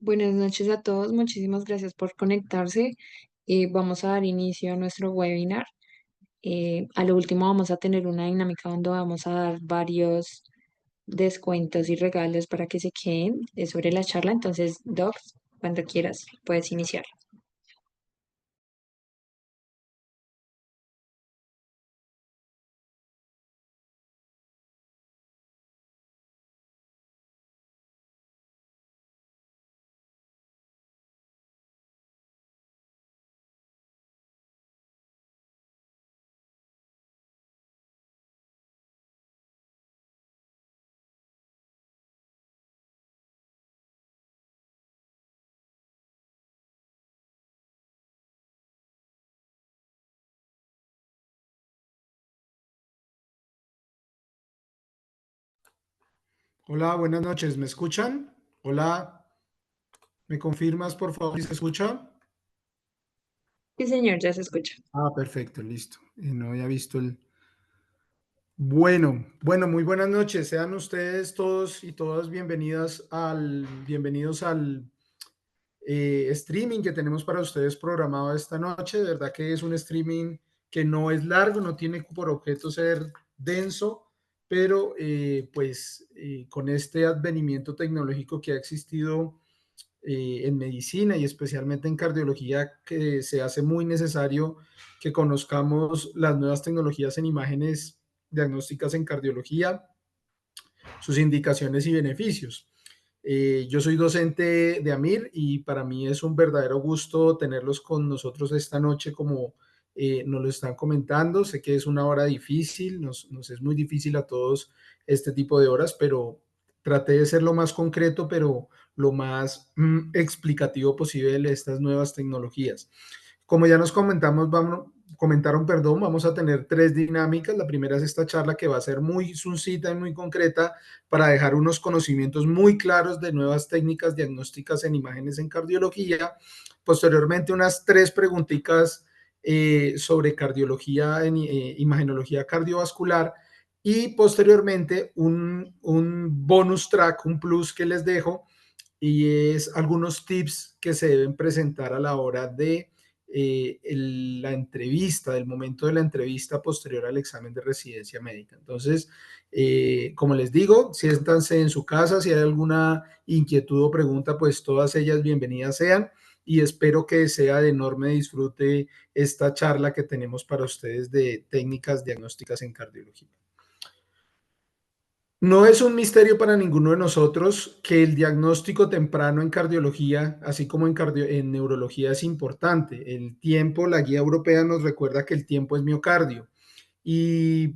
Buenas noches a todos, muchísimas gracias por conectarse. Vamos a dar inicio a nuestro webinar. A lo último vamos a tener una dinámica donde vamos a dar varios descuentos y regalos para que se queden sobre la charla. Entonces, Docs, cuando quieras, puedes iniciar. Hola, buenas noches. ¿Me escuchan? Hola, ¿me confirmas por favor si se escucha? Sí, señor, ya se escucha. Perfecto, listo. No había visto el... Bueno, muy buenas noches. Sean ustedes todos y todas bienvenidos al streaming que tenemos para ustedes programado esta noche. De verdad que es un streaming que no es largo, no tiene por objeto ser denso, pero con este advenimiento tecnológico que ha existido en medicina y especialmente en cardiología, que se hace muy necesario que conozcamos las nuevas tecnologías en imágenes diagnósticas en cardiología, sus indicaciones y beneficios. Yo soy docente de AMIR y para mí es un verdadero gusto tenerlos con nosotros esta noche como nos lo están comentando. Sé que es una hora difícil, nos es muy difícil a todos este tipo de horas, pero traté de ser lo más concreto, pero lo más explicativo posible de estas nuevas tecnologías. Como ya nos comentaron, perdón, vamos a tener tres dinámicas. La primera es esta charla que va a ser muy suncita y muy concreta para dejar unos conocimientos muy claros de nuevas técnicas diagnósticas en imágenes en cardiología. Posteriormente, unas tres preguntitas sobre cardiología en imagenología cardiovascular. Y posteriormente, un bonus track, un plus que les dejo, y es algunos tips que se deben presentar a la hora de la entrevista, del momento de la entrevista posterior al examen de residencia médica. Entonces, como les digo, siéntanse en su casa, si hay alguna inquietud o pregunta, pues todas ellas bienvenidas sean y espero que sea de enorme disfrute esta charla que tenemos para ustedes de técnicas diagnósticas en cardiología. No es un misterio para ninguno de nosotros que el diagnóstico temprano en cardiología, así como en neurología, es importante. El tiempo, la guía europea nos recuerda que el tiempo es miocardio. Y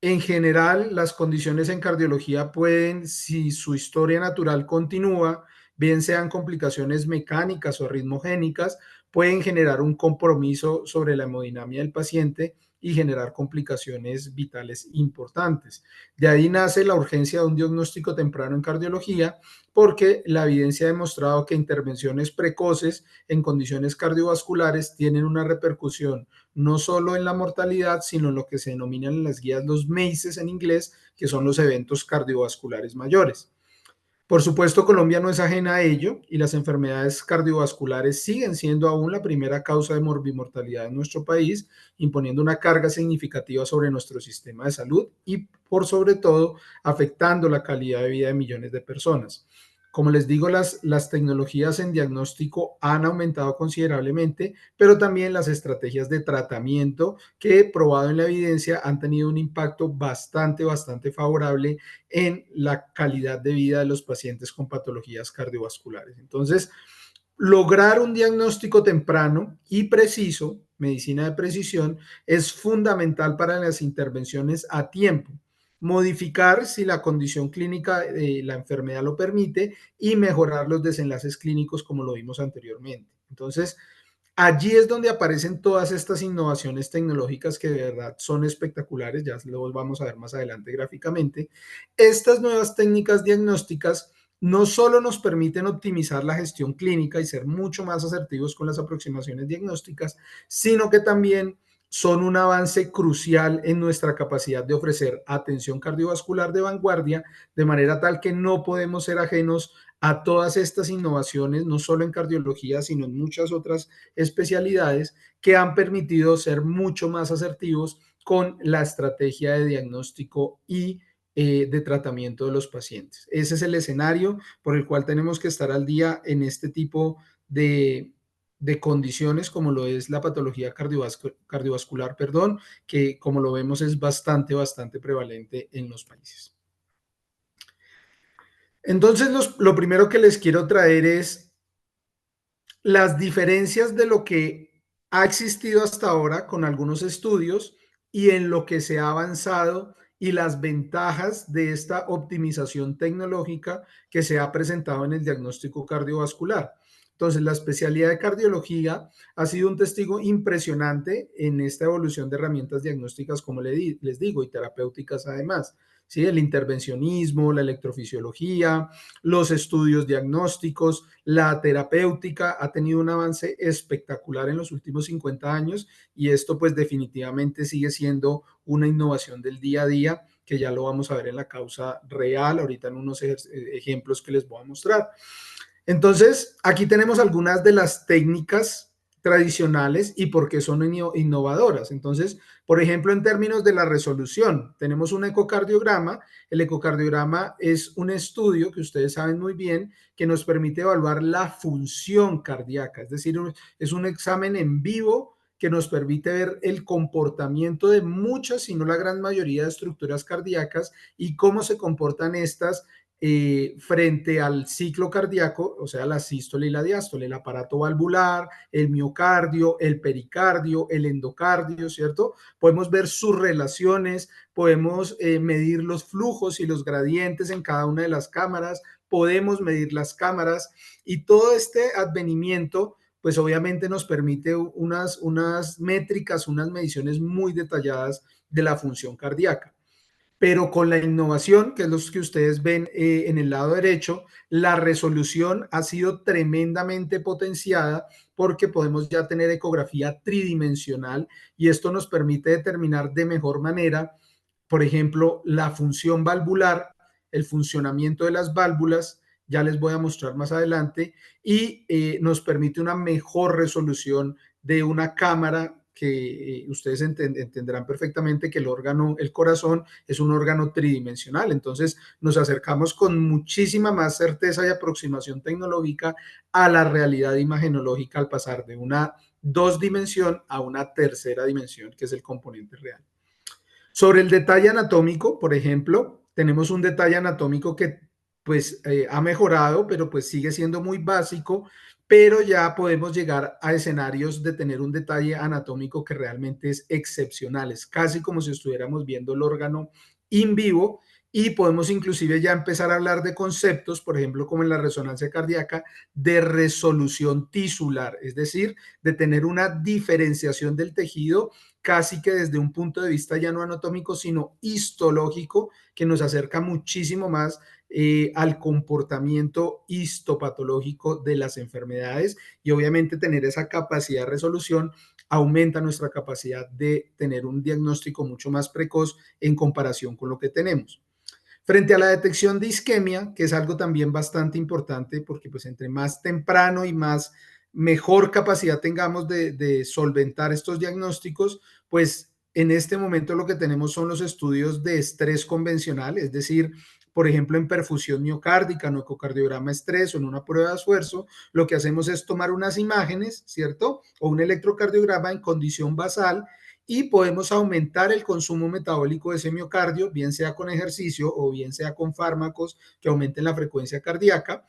en general, las condiciones en cardiología pueden, si su historia natural continúa, bien sean complicaciones mecánicas o ritmogénicas, pueden generar un compromiso sobre la hemodinamia del paciente y generar complicaciones vitales importantes. De ahí nace la urgencia de un diagnóstico temprano en cardiología, porque la evidencia ha demostrado que intervenciones precoces en condiciones cardiovasculares tienen una repercusión no solo en la mortalidad, sino en lo que se denominan en las guías los MACES en inglés, que son los eventos cardiovasculares mayores. Por supuesto, Colombia no es ajena a ello y las enfermedades cardiovasculares siguen siendo aún la primera causa de morbimortalidad en nuestro país, imponiendo una carga significativa sobre nuestro sistema de salud y, por sobre todo, afectando la calidad de vida de millones de personas. Como les digo, las tecnologías en diagnóstico han aumentado considerablemente, pero también las estrategias de tratamiento que, probado en la evidencia, han tenido un impacto bastante favorable en la calidad de vida de los pacientes con patologías cardiovasculares. Entonces, lograr un diagnóstico temprano y preciso, medicina de precisión, es fundamental para las intervenciones a tiempo. Modificar si la condición clínica de la enfermedad lo permite y mejorar los desenlaces clínicos como lo vimos anteriormente. Entonces, allí es donde aparecen todas estas innovaciones tecnológicas que de verdad son espectaculares, ya los vamos a ver más adelante gráficamente. Estas nuevas técnicas diagnósticas no solo nos permiten optimizar la gestión clínica y ser mucho más asertivos con las aproximaciones diagnósticas, sino que también son un avance crucial en nuestra capacidad de ofrecer atención cardiovascular de vanguardia, de manera tal que no podemos ser ajenos a todas estas innovaciones, no solo en cardiología, sino en muchas otras especialidades que han permitido ser mucho más asertivos con la estrategia de diagnóstico y de tratamiento de los pacientes. Ese es el escenario por el cual tenemos que estar al día en este tipo de condiciones como lo es la patología cardiovascular, perdón, que como lo vemos es bastante prevalente en los países. Entonces, lo primero que les quiero traer es las diferencias de lo que ha existido hasta ahora con algunos estudios y en lo que se ha avanzado y las ventajas de esta optimización tecnológica que se ha presentado en el diagnóstico cardiovascular. Entonces, la especialidad de cardiología ha sido un testigo impresionante en esta evolución de herramientas diagnósticas, como les digo, y terapéuticas además. ¿Sí? El intervencionismo, la electrofisiología, los estudios diagnósticos, la terapéutica ha tenido un avance espectacular en los últimos 50 años y esto pues definitivamente sigue siendo una innovación del día a día que ya lo vamos a ver en la causa real, ahorita en unos ejemplos que les voy a mostrar. Entonces, aquí tenemos algunas de las técnicas tradicionales y por qué son innovadoras. Entonces, por ejemplo, en términos de la resolución, tenemos un ecocardiograma. El ecocardiograma es un estudio que ustedes saben muy bien que nos permite evaluar la función cardíaca, es decir, es un examen en vivo que nos permite ver el comportamiento de muchas, si no la gran mayoría de estructuras cardíacas y cómo se comportan estas frente al ciclo cardíaco, o sea, la sístole y la diástole, el aparato valvular, el miocardio, el pericardio, el endocardio, ¿cierto? Podemos ver sus relaciones, podemos medir los flujos y los gradientes en cada una de las cámaras, podemos medir las cámaras y todo este advenimiento pues obviamente nos permite unas métricas, unas mediciones muy detalladas de la función cardíaca. Pero con la innovación, que es lo que ustedes ven en el lado derecho, la resolución ha sido tremendamente potenciada porque podemos ya tener ecografía tridimensional y esto nos permite determinar de mejor manera, por ejemplo, la función valvular, el funcionamiento de las válvulas, ya les voy a mostrar más adelante, y nos permite una mejor resolución de una cámara que ustedes entenderán perfectamente que el órgano, el corazón, es un órgano tridimensional. Entonces nos acercamos con muchísima más certeza y aproximación tecnológica a la realidad imagenológica al pasar de una dos dimensión a una tercera dimensión, que es el componente real. Sobre el detalle anatómico, por ejemplo, tenemos un detalle anatómico que pues ha mejorado, pero pues sigue siendo muy básico, pero ya podemos llegar a escenarios de tener un detalle anatómico que realmente es excepcional, es casi como si estuviéramos viendo el órgano in vivo y podemos inclusive ya empezar a hablar de conceptos, por ejemplo, como en la resonancia cardíaca, de resolución tisular, es decir, de tener una diferenciación del tejido casi que desde un punto de vista ya no anatómico, sino histológico, que nos acerca muchísimo más al comportamiento histopatológico de las enfermedades y obviamente tener esa capacidad de resolución aumenta nuestra capacidad de tener un diagnóstico mucho más precoz en comparación con lo que tenemos. Frente a la detección de isquemia, que es algo también bastante importante, porque pues entre más temprano y más mejor capacidad tengamos de solventar estos diagnósticos, pues en este momento lo que tenemos son los estudios de estrés convencional, es decir, por ejemplo, en perfusión miocárdica, no ecocardiograma estrés o en una prueba de esfuerzo, lo que hacemos es tomar unas imágenes, ¿cierto? O un electrocardiograma en condición basal y podemos aumentar el consumo metabólico de ese miocardio, bien sea con ejercicio o bien sea con fármacos que aumenten la frecuencia cardíaca.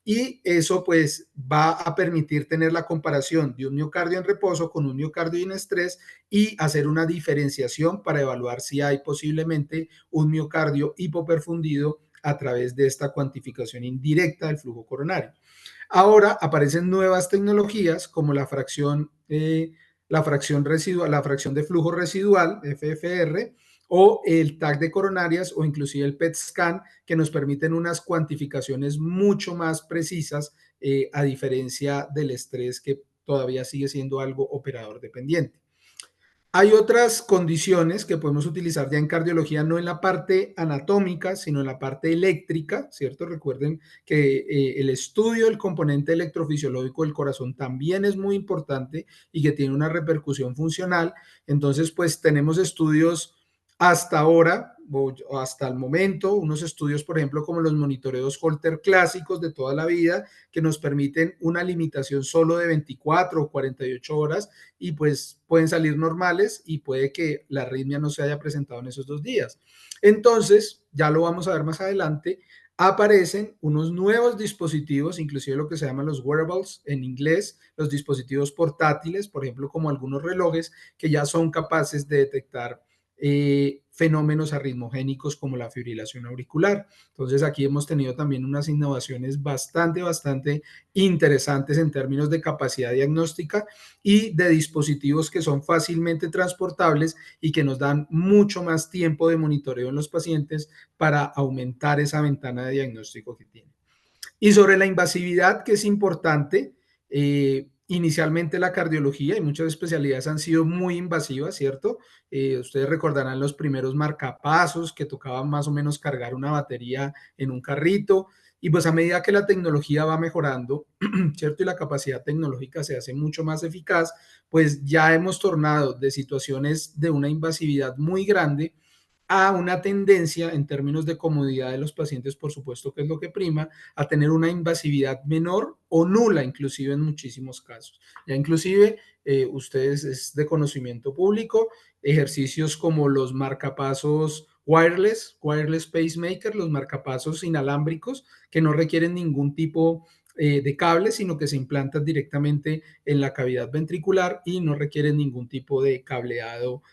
Y eso pues va a permitir tener la comparación de un miocardio en reposo con un miocardio en estrés y hacer una diferenciación para evaluar si hay posiblemente un miocardio hipoperfundido a través de esta cuantificación indirecta del flujo coronario. Ahora aparecen nuevas tecnologías como la fracción residual, la fracción de flujo residual, FFR, o el TAC de coronarias o inclusive el PET scan, que nos permiten unas cuantificaciones mucho más precisas, a diferencia del estrés que todavía sigue siendo algo operador dependiente. Hay otras condiciones que podemos utilizar ya en cardiología, no en la parte anatómica, sino en la parte eléctrica, ¿cierto? Recuerden que el estudio del componente electrofisiológico del corazón también es muy importante y que tiene una repercusión funcional. Entonces, pues tenemos estudios hasta ahora o hasta el momento, unos estudios, por ejemplo, como los monitoreos Holter clásicos de toda la vida, que nos permiten una limitación solo de 24 o 48 horas y pues pueden salir normales y puede que la arritmia no se haya presentado en esos 2 días. Entonces, ya lo vamos a ver más adelante, aparecen unos nuevos dispositivos, inclusive lo que se llaman los wearables en inglés, los dispositivos portátiles, por ejemplo, como algunos relojes que ya son capaces de detectar fenómenos arritmogénicos como la fibrilación auricular. Entonces aquí hemos tenido también unas innovaciones bastante interesantes en términos de capacidad diagnóstica y de dispositivos que son fácilmente transportables y que nos dan mucho más tiempo de monitoreo en los pacientes para aumentar esa ventana de diagnóstico que tienen. Y sobre la invasividad, que es importante, inicialmente la cardiología y muchas especialidades han sido muy invasivas, ¿cierto? Ustedes recordarán los primeros marcapasos que tocaban más o menos cargar una batería en un carrito. Y pues a medida que la tecnología va mejorando, ¿cierto? Y la capacidad tecnológica se hace mucho más eficaz, pues ya hemos tornado de situaciones de una invasividad muy grande a una tendencia en términos de comodidad de los pacientes, por supuesto que es lo que prima, a tener una invasividad menor o nula, inclusive en muchísimos casos. Ya inclusive, ustedes es de conocimiento público, ejercicios como los marcapasos wireless pacemaker, los marcapasos inalámbricos, que no requieren ningún tipo de cable, sino que se implantan directamente en la cavidad ventricular y no requieren ningún tipo de cableado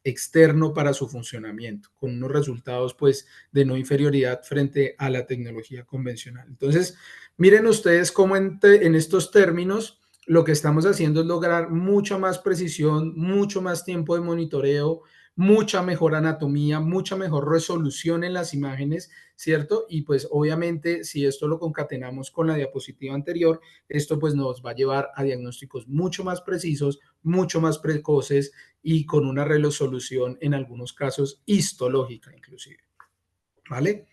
externo para su funcionamiento, con unos resultados pues de no inferioridad frente a la tecnología convencional. Entonces, miren ustedes cómo en estos términos lo que estamos haciendo es lograr mucha más precisión, mucho más tiempo de monitoreo, mucha mejor anatomía, mucha mejor resolución en las imágenes, ¿cierto? Y pues obviamente si esto lo concatenamos con la diapositiva anterior, esto pues nos va a llevar a diagnósticos mucho más precisos, mucho más precoces y con una resolución en algunos casos histológica inclusive, ¿vale?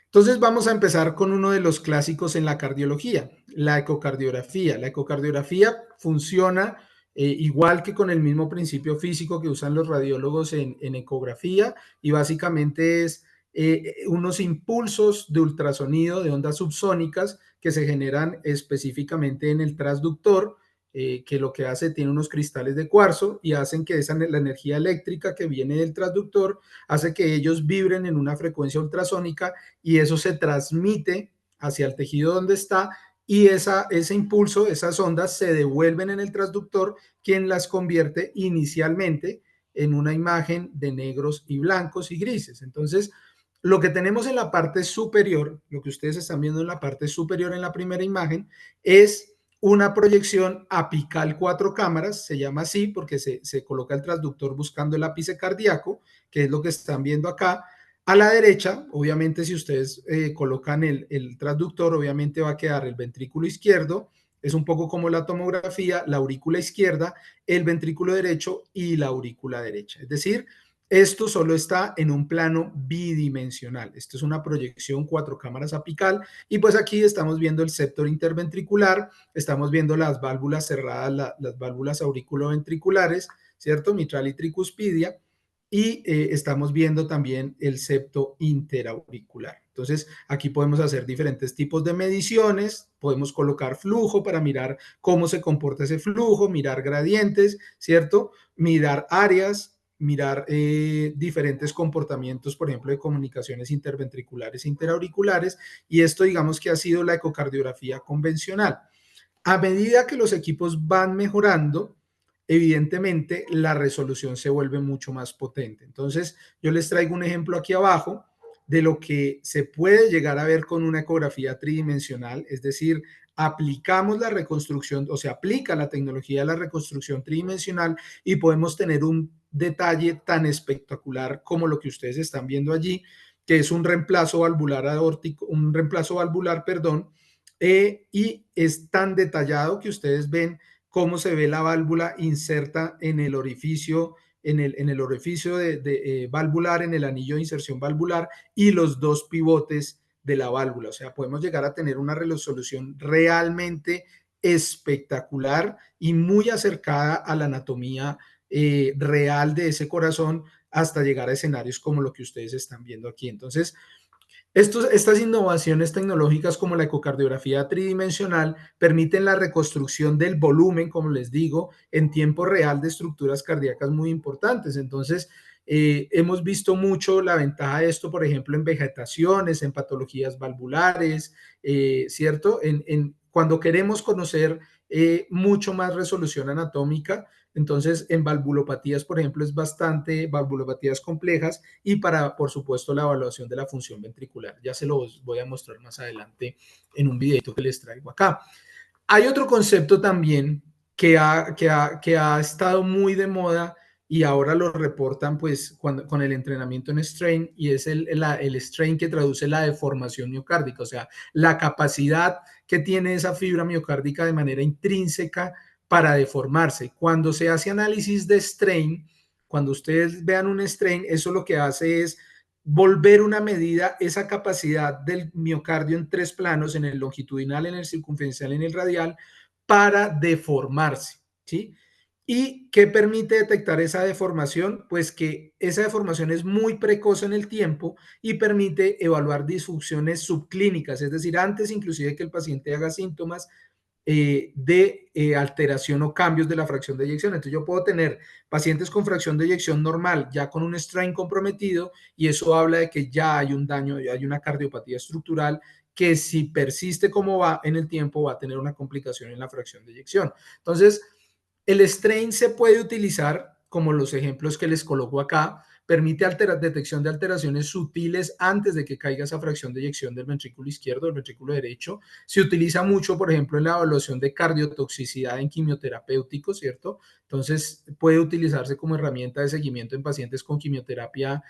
Entonces vamos a empezar con uno de los clásicos en la cardiología, la ecocardiografía. La ecocardiografía funciona igual que con el mismo principio físico que usan los radiólogos en ecografía y básicamente es unos impulsos de ultrasonido de ondas subsónicas que se generan específicamente en el transductor, que lo que hace tiene unos cristales de cuarzo y hacen que la energía eléctrica que viene del transductor hace que ellos vibren en una frecuencia ultrasónica y eso se transmite hacia el tejido donde está y ese impulso, esas ondas se devuelven en el transductor, quien las convierte inicialmente en una imagen de negros y blancos y grises. Entonces, lo que tenemos en la parte superior, lo que ustedes están viendo en la parte superior en la primera imagen, es una proyección apical 4 cámaras, se llama así porque se coloca el transductor buscando el ápice cardíaco, que es lo que están viendo acá. A la derecha, obviamente, si ustedes colocan el transductor, obviamente va a quedar el ventrículo izquierdo, es un poco como la tomografía, la aurícula izquierda, el ventrículo derecho y la aurícula derecha. Es decir, esto solo está en un plano bidimensional. Esto es una proyección 4 cámaras apical y pues aquí estamos viendo el septo interventricular, estamos viendo las válvulas cerradas, las válvulas auriculoventriculares, ¿cierto? Mitral y tricuspidia y estamos viendo también el septo interauricular. Entonces, aquí podemos hacer diferentes tipos de mediciones, podemos colocar flujo para mirar cómo se comporta ese flujo, mirar gradientes, ¿cierto? Mirar áreas, mirar diferentes comportamientos, por ejemplo, de comunicaciones interventriculares e interauriculares, y esto digamos que ha sido la ecocardiografía convencional. A medida que los equipos van mejorando, evidentemente la resolución se vuelve mucho más potente. Entonces, yo les traigo un ejemplo aquí abajo de lo que se puede llegar a ver con una ecografía tridimensional, es decir, aplicamos la reconstrucción o se aplica la tecnología de la reconstrucción tridimensional y podemos tener un detalle tan espectacular como lo que ustedes están viendo allí, que es un reemplazo valvular aórtico, perdón, y es tan detallado que ustedes ven cómo se ve la válvula inserta en el orificio, en el orificio valvular, en el anillo de inserción valvular y los dos pivotes de la válvula. O sea, podemos llegar a tener una resolución realmente espectacular y muy acercada a la anatomía real de ese corazón hasta llegar a escenarios como lo que ustedes están viendo aquí. Entonces, estas innovaciones tecnológicas como la ecocardiografía tridimensional permiten la reconstrucción del volumen, como les digo, en tiempo real de estructuras cardíacas muy importantes. Entonces, hemos visto mucho la ventaja de esto, por ejemplo, en vegetaciones, en patologías valvulares, ¿cierto? Cuando queremos conocer mucho más resolución anatómica, entonces en valvulopatías, por ejemplo, es bastante, valvulopatías complejas, y para, por supuesto, la evaluación de la función ventricular. Ya se los voy a mostrar más adelante en un videito que les traigo acá. Hay otro concepto también que ha estado muy de moda y ahora lo reportan pues con el entrenamiento en strain, y es el strain, que traduce la deformación miocárdica, o sea, la capacidad que tiene esa fibra miocárdica de manera intrínseca para deformarse. Cuando se hace análisis de strain, cuando ustedes vean un strain, eso lo que hace es volver una medida esa capacidad del miocardio en tres planos, en el longitudinal, en el circunferencial, en el radial, para deformarse, ¿sí? ¿Y qué permite detectar esa deformación? Pues que esa deformación es muy precoz en el tiempo y permite evaluar disfunciones subclínicas, es decir, antes inclusive que el paciente haga síntomas de alteración o cambios de la fracción de eyección. Entonces yo puedo tener pacientes con fracción de eyección normal, ya con un strain comprometido, y eso habla de que ya hay un daño, ya hay una cardiopatía estructural que, si persiste como va en el tiempo, va a tener una complicación en la fracción de eyección. Entonces, el strain se puede utilizar, como los ejemplos que les coloco acá, permite detección de alteraciones sutiles antes de que caiga esa fracción de eyección del ventrículo izquierdo, del ventrículo derecho. Se utiliza mucho, por ejemplo, en la evaluación de cardiotoxicidad en quimioterapéuticos, ¿cierto? Entonces, puede utilizarse como herramienta de seguimiento en pacientes con quimioterapia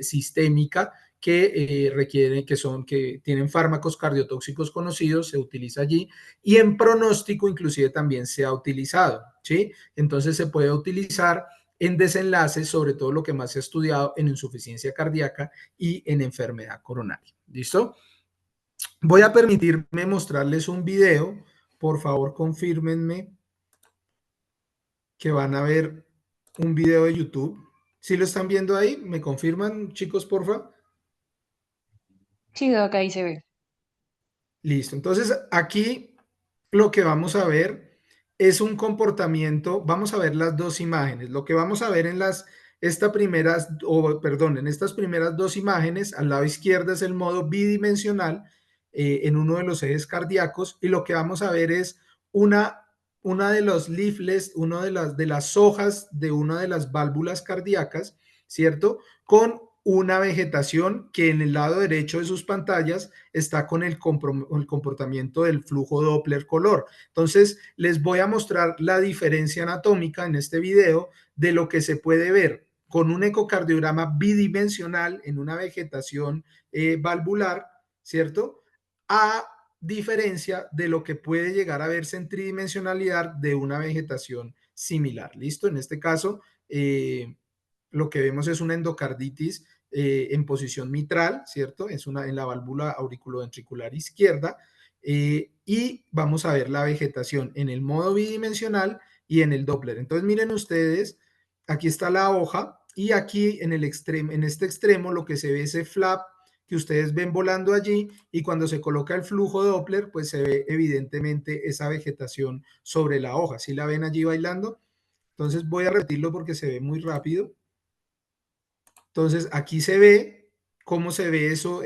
sistémica que requieren, que tienen fármacos cardiotóxicos conocidos, se utiliza allí, y en pronóstico inclusive también se ha utilizado, ¿sí? Entonces se puede utilizar en desenlaces, sobre todo lo que más se ha estudiado en insuficiencia cardíaca y en enfermedad coronaria. ¿Listo? Voy a permitirme mostrarles un video. Por favor, confírmenme que van a ver un video de YouTube. ¿Sí lo están viendo ahí? ¿Me confirman, chicos, porfa? Sí, acá ahí se ve. Listo. Entonces, aquí lo que vamos a ver es un comportamiento. Vamos a ver las dos imágenes. Lo que vamos a ver en estas primeras dos imágenes, al lado izquierdo es el modo bidimensional en uno de los ejes cardíacos, y lo que vamos a ver es una, una de los leaflets, una de las hojas de una de las válvulas cardíacas, ¿cierto? Con una vegetación que en el lado derecho de sus pantallas está con el comportamiento del flujo Doppler color. Entonces, les voy a mostrar la diferencia anatómica en este video de lo que se puede ver con un ecocardiograma bidimensional en una vegetación valvular, ¿cierto? A diferencia de lo que puede llegar a verse en tridimensionalidad de una vegetación similar. ¿Listo? En este caso, lo que vemos es una endocarditis en posición mitral, ¿cierto? Es en la válvula auriculoventricular izquierda, y vamos a ver la vegetación en el modo bidimensional y en el Doppler. Entonces miren ustedes, aquí está la hoja, y aquí en este extremo lo que se ve es ese flap que ustedes ven volando allí, y cuando se coloca el flujo Doppler, pues se ve evidentemente esa vegetación sobre la hoja. ¿Sí la ven allí bailando? Entonces voy a repetirlo porque se ve muy rápido. Entonces aquí se ve cómo se ve eso,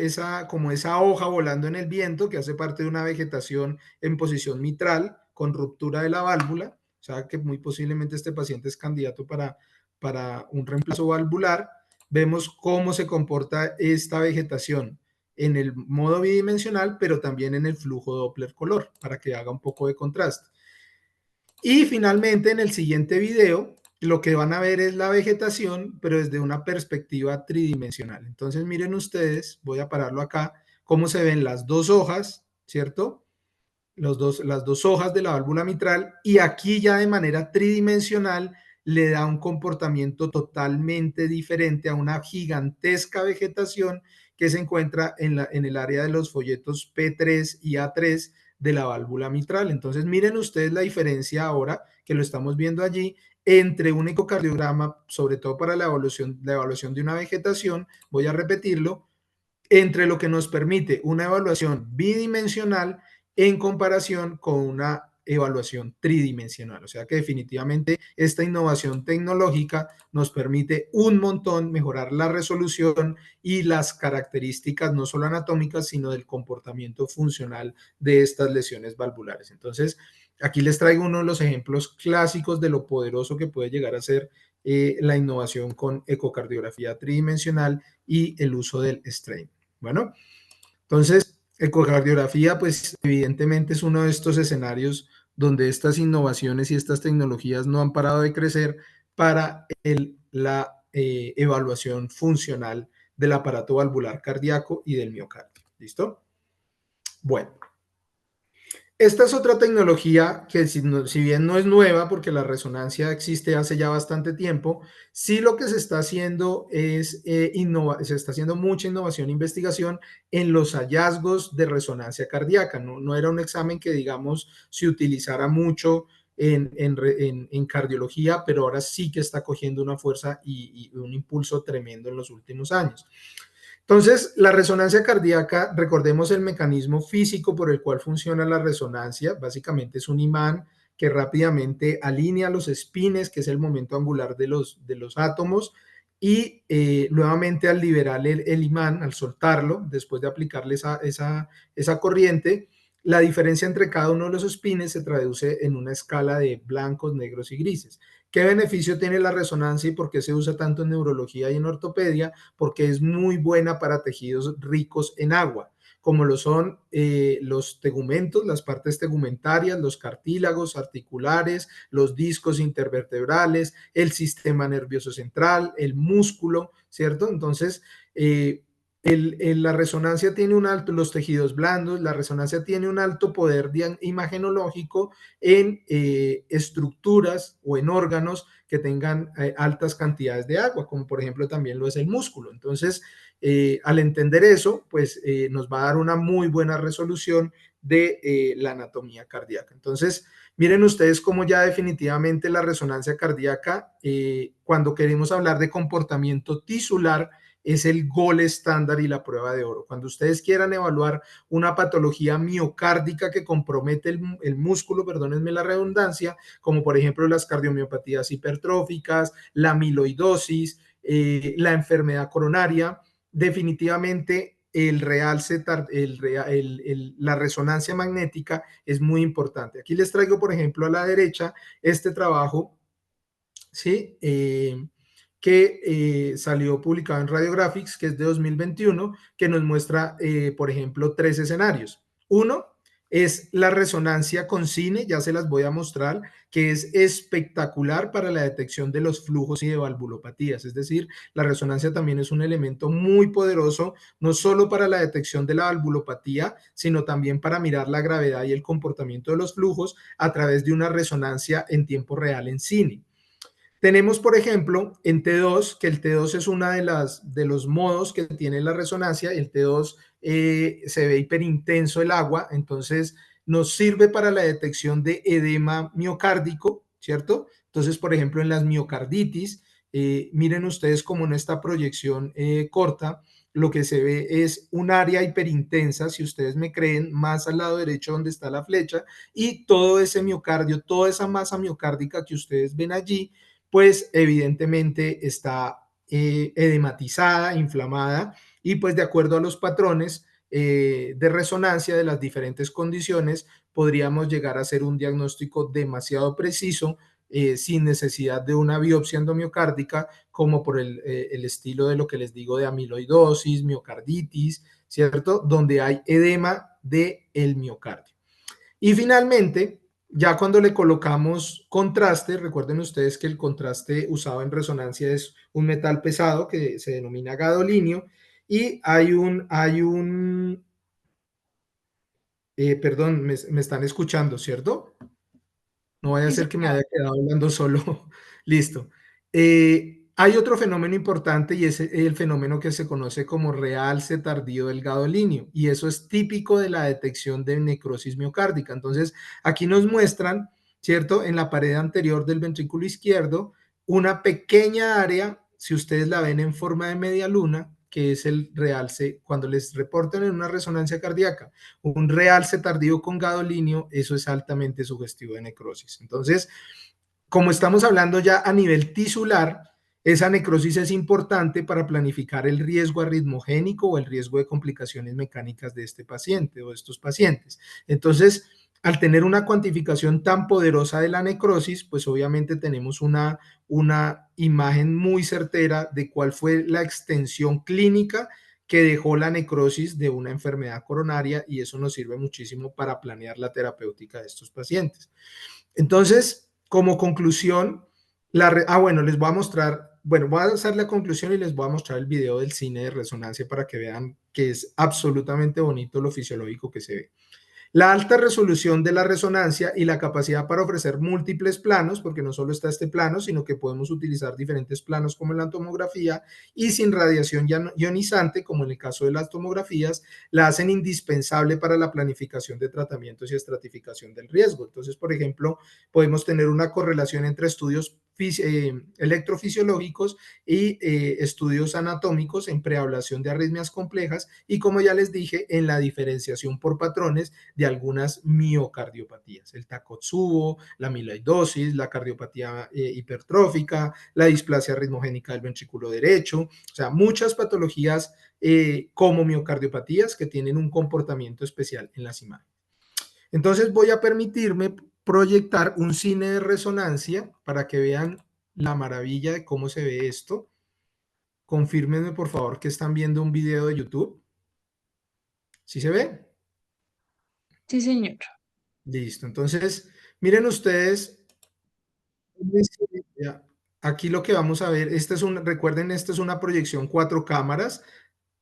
como esa hoja volando en el viento, que hace parte de una vegetación en posición mitral con ruptura de la válvula. O sea que muy posiblemente este paciente es candidato para un reemplazo valvular. Vemos cómo se comporta esta vegetación en el modo bidimensional, pero también en el flujo Doppler color, para que haga un poco de contraste. Y finalmente, en el siguiente video, lo que van a ver es la vegetación, pero desde una perspectiva tridimensional. Entonces, miren ustedes, voy a pararlo acá, cómo se ven las dos hojas, ¿cierto? las dos hojas de la válvula mitral, y aquí ya de manera tridimensional le da un comportamiento totalmente diferente a una gigantesca vegetación que se encuentra en el área de los folletos P3 y A3 de la válvula mitral. Entonces miren ustedes la diferencia ahora que lo estamos viendo allí entre un ecocardiograma, sobre todo para la evaluación de una vegetación, voy a repetirlo, entre lo que nos permite una evaluación bidimensional en comparación con una evaluación tridimensional. O sea que definitivamente esta innovación tecnológica nos permite un montón mejorar la resolución y las características no solo anatómicas, sino del comportamiento funcional de estas lesiones valvulares. Entonces, aquí les traigo uno de los ejemplos clásicos de lo poderoso que puede llegar a ser la innovación con ecocardiografía tridimensional y el uso del strain. Bueno, entonces, ecocardiografía, pues evidentemente es uno de estos escenarios donde estas innovaciones y estas tecnologías no han parado de crecer para la evaluación funcional del aparato valvular cardíaco y del miocardio. ¿Listo? Bueno, esta es otra tecnología que si bien no es nueva, porque la resonancia existe hace ya bastante tiempo, sí lo que se está haciendo es se está haciendo mucha innovación e investigación en los hallazgos de resonancia cardíaca. No era un examen que, digamos, se utilizara mucho en cardiología, pero ahora sí que está cogiendo una fuerza y un impulso tremendo en los últimos años. Entonces, la resonancia cardíaca, recordemos el mecanismo físico por el cual funciona la resonancia, básicamente es un imán que rápidamente alinea los espines, que es el momento angular de los átomos, y nuevamente al liberar el imán, al soltarlo, después de aplicarle esa corriente, la diferencia entre cada uno de los espines se traduce en una escala de blancos, negros y grises. ¿Qué beneficio tiene la resonancia y por qué se usa tanto en neurología y en ortopedia? Porque es muy buena para tejidos ricos en agua, como lo son los tegumentos, las partes tegumentarias, los cartílagos articulares, los discos intervertebrales, el sistema nervioso central, el músculo, ¿cierto? Entonces, la resonancia tiene un alto, los tejidos blandos, la resonancia tiene un alto poder imagenológico en estructuras o en órganos que tengan altas cantidades de agua, como por ejemplo también lo es el músculo. Entonces, al entender eso, pues nos va a dar una muy buena resolución de la anatomía cardíaca. Entonces, miren ustedes cómo ya definitivamente la resonancia cardíaca, cuando queremos hablar de comportamiento tisular, es el gol estándar y la prueba de oro. Cuando ustedes quieran evaluar una patología miocárdica que compromete el músculo, perdónenme la redundancia, como por ejemplo las cardiomiopatías hipertróficas, la amiloidosis, la enfermedad coronaria, definitivamente la resonancia magnética es muy importante. Aquí les traigo, por ejemplo, a la derecha este trabajo, ¿sí? Que salió publicado en Radiographics, que es de 2021, que nos muestra, por ejemplo, tres escenarios. Uno es la resonancia con cine, ya se las voy a mostrar, que es espectacular para la detección de los flujos y de valvulopatías. Es decir, la resonancia también es un elemento muy poderoso, no solo para la detección de la valvulopatía, sino también para mirar la gravedad y el comportamiento de los flujos a través de una resonancia en tiempo real en cine. Tenemos, por ejemplo, en T2, que el T2 es una de los modos que tiene la resonancia. El T2 se ve hiperintenso el agua, entonces nos sirve para la detección de edema miocárdico, ¿cierto? Entonces, por ejemplo, en las miocarditis, miren ustedes como en esta proyección corta, lo que se ve es un área hiperintensa, si ustedes me creen, más al lado derecho donde está la flecha, y todo ese miocardio, toda esa masa miocárdica que ustedes ven allí, pues evidentemente está edematizada, inflamada, y pues de acuerdo a los patrones de resonancia de las diferentes condiciones, podríamos llegar a hacer un diagnóstico demasiado preciso sin necesidad de una biopsia endomiocárdica, como por el estilo de lo que les digo de amiloidosis, miocarditis, ¿cierto? Donde hay edema del miocardio. Y finalmente, ya cuando le colocamos contraste, recuerden ustedes que el contraste usado en resonancia es un metal pesado que se denomina gadolinio, y hay un Perdón, me están escuchando, ¿cierto? No vaya a Sí, ser que me señor. haya quedado hablando solo. Listo. Hay otro fenómeno importante y es el fenómeno que se conoce como realce tardío del gadolíneo y eso es típico de la detección de necrosis miocárdica. Entonces, aquí nos muestran, ¿cierto? En la pared anterior del ventrículo izquierdo, una pequeña área, si ustedes la ven en forma de media luna, que es el realce, cuando les reportan en una resonancia cardíaca un realce tardío con gadolíneo, eso es altamente sugestivo de necrosis. Entonces, como estamos hablando ya a nivel tisular, esa necrosis es importante para planificar el riesgo arritmogénico o el riesgo de complicaciones mecánicas de este paciente o de estos pacientes. Entonces, al tener una cuantificación tan poderosa de la necrosis, pues obviamente tenemos una imagen muy certera de cuál fue la extensión clínica que dejó la necrosis de una enfermedad coronaria y eso nos sirve muchísimo para planear la terapéutica de estos pacientes. Entonces, como conclusión, bueno, les voy a mostrar, bueno, voy a hacer la conclusión y les voy a mostrar el video del cine de resonancia para que vean que es absolutamente bonito lo fisiológico que se ve. La alta resolución de la resonancia y la capacidad para ofrecer múltiples planos, porque no solo está este plano, sino que podemos utilizar diferentes planos como en la tomografía y sin radiación ionizante, como en el caso de las tomografías, la hacen indispensable para la planificación de tratamientos y estratificación del riesgo. Entonces, por ejemplo, podemos tener una correlación entre estudios electrofisiológicos y estudios anatómicos en preablación de arritmias complejas y, como ya les dije, en la diferenciación por patrones de algunas miocardiopatías, el Takotsubo, la amiloidosis, la cardiopatía hipertrófica, la displasia ritmogénica del ventrículo derecho, o sea, muchas patologías como miocardiopatías que tienen un comportamiento especial en las imágenes. Entonces voy a permitirme proyectar un cine de resonancia para que vean la maravilla de cómo se ve esto. Confírmenme por favor que están viendo un video de YouTube. ¿Sí se ve? Sí, señor. Listo. Entonces, miren ustedes, aquí lo que vamos a ver, recuerden, esta es una proyección 4 cámaras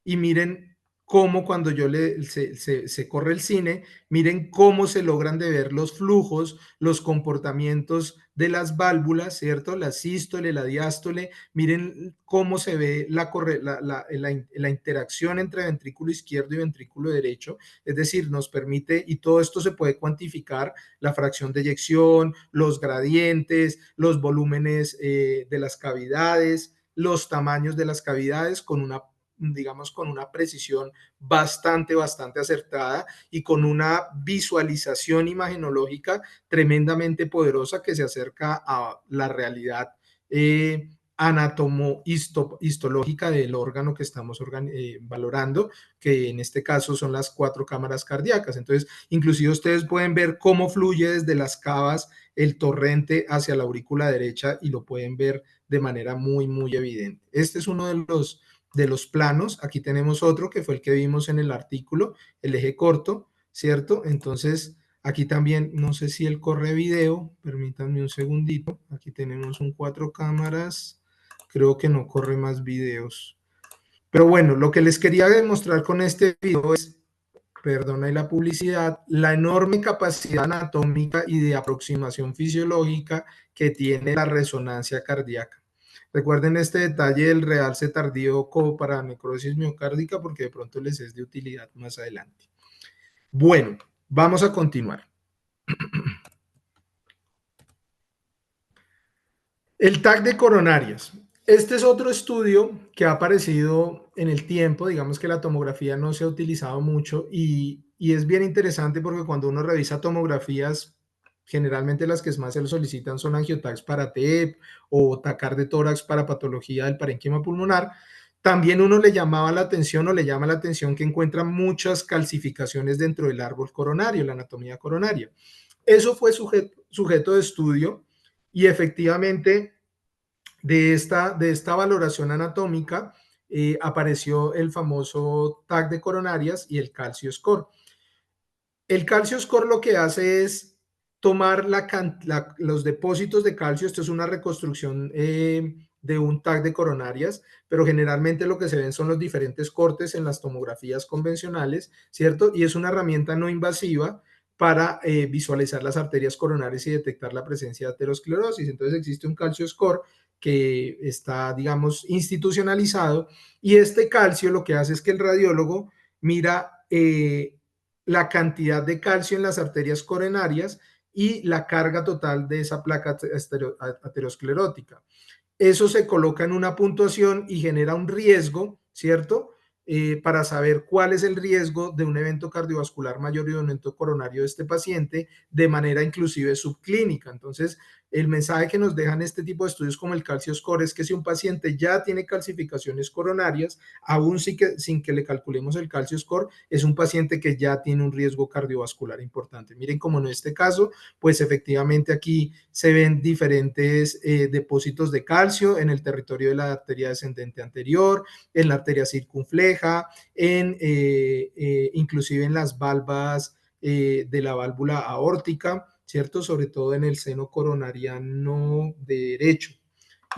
y miren cómo cuando se corre el cine, miren cómo se logran de ver los flujos, los comportamientos de las válvulas, ¿cierto? La sístole, la diástole, miren cómo se ve la interacción entre ventrículo izquierdo y ventrículo derecho, es decir, nos permite, y todo esto se puede cuantificar, la fracción de eyección, los gradientes, los volúmenes de las cavidades, los tamaños de las cavidades con una digamos, con una precisión bastante acertada y con una visualización imagenológica tremendamente poderosa que se acerca a la realidad histológica del órgano que estamos valorando, que en este caso son las 4 cámaras cardíacas. Entonces, inclusive ustedes pueden ver cómo fluye desde las cavas el torrente hacia la aurícula derecha y lo pueden ver de manera muy evidente. Este es uno de los planos. Aquí tenemos otro que fue el que vimos en el artículo, el eje corto, ¿cierto? Entonces, aquí también, no sé si él corre video, permítanme un segundito. Aquí tenemos un 4 cámaras, creo que no corre más videos. Pero bueno, lo que les quería demostrar con este video es, perdona y la publicidad, la enorme capacidad anatómica y de aproximación fisiológica que tiene la resonancia cardíaca. Recuerden este detalle del realce tardío como para necrosis miocárdica porque de pronto les es de utilidad más adelante. Bueno, vamos a continuar. El TAC de coronarias. Este es otro estudio que ha aparecido en el tiempo, digamos que la tomografía no se ha utilizado mucho y es bien interesante porque cuando uno revisa tomografías, generalmente las que más se lo solicitan son angiotacs para TEP o TACAR de tórax para patología del parénquima pulmonar. También uno le llamaba la atención o le llama la atención que encuentra muchas calcificaciones dentro del árbol coronario, la anatomía coronaria. Eso fue sujeto de estudio y efectivamente de esta valoración anatómica apareció el famoso TAC de coronarias y el calcio score. El calcio score lo que hace es tomar los depósitos de calcio, esto es una reconstrucción de un TAC de coronarias, pero generalmente lo que se ven son los diferentes cortes en las tomografías convencionales, ¿cierto? Y es una herramienta no invasiva para visualizar las arterias coronarias y detectar la presencia de aterosclerosis. Entonces existe un calcio score que está, digamos, institucionalizado, y este calcio lo que hace es que el radiólogo mira la cantidad de calcio en las arterias coronarias y la carga total de esa placa aterosclerótica. Eso se coloca en una puntuación y genera un riesgo, ¿cierto? Para saber cuál es el riesgo de un evento cardiovascular mayor y de un evento coronario de este paciente, de manera inclusive subclínica. Entonces, el mensaje que nos dejan este tipo de estudios como el calcio score es que si un paciente ya tiene calcificaciones coronarias, aún sin que le calculemos el calcio score, es un paciente que ya tiene un riesgo cardiovascular importante. Miren, como en este caso, pues efectivamente aquí se ven diferentes depósitos de calcio en el territorio de la arteria descendente anterior, en la arteria circunfleja, inclusive en las valvas de la válvula aórtica, ¿cierto? Sobre todo en el seno coronariano derecho.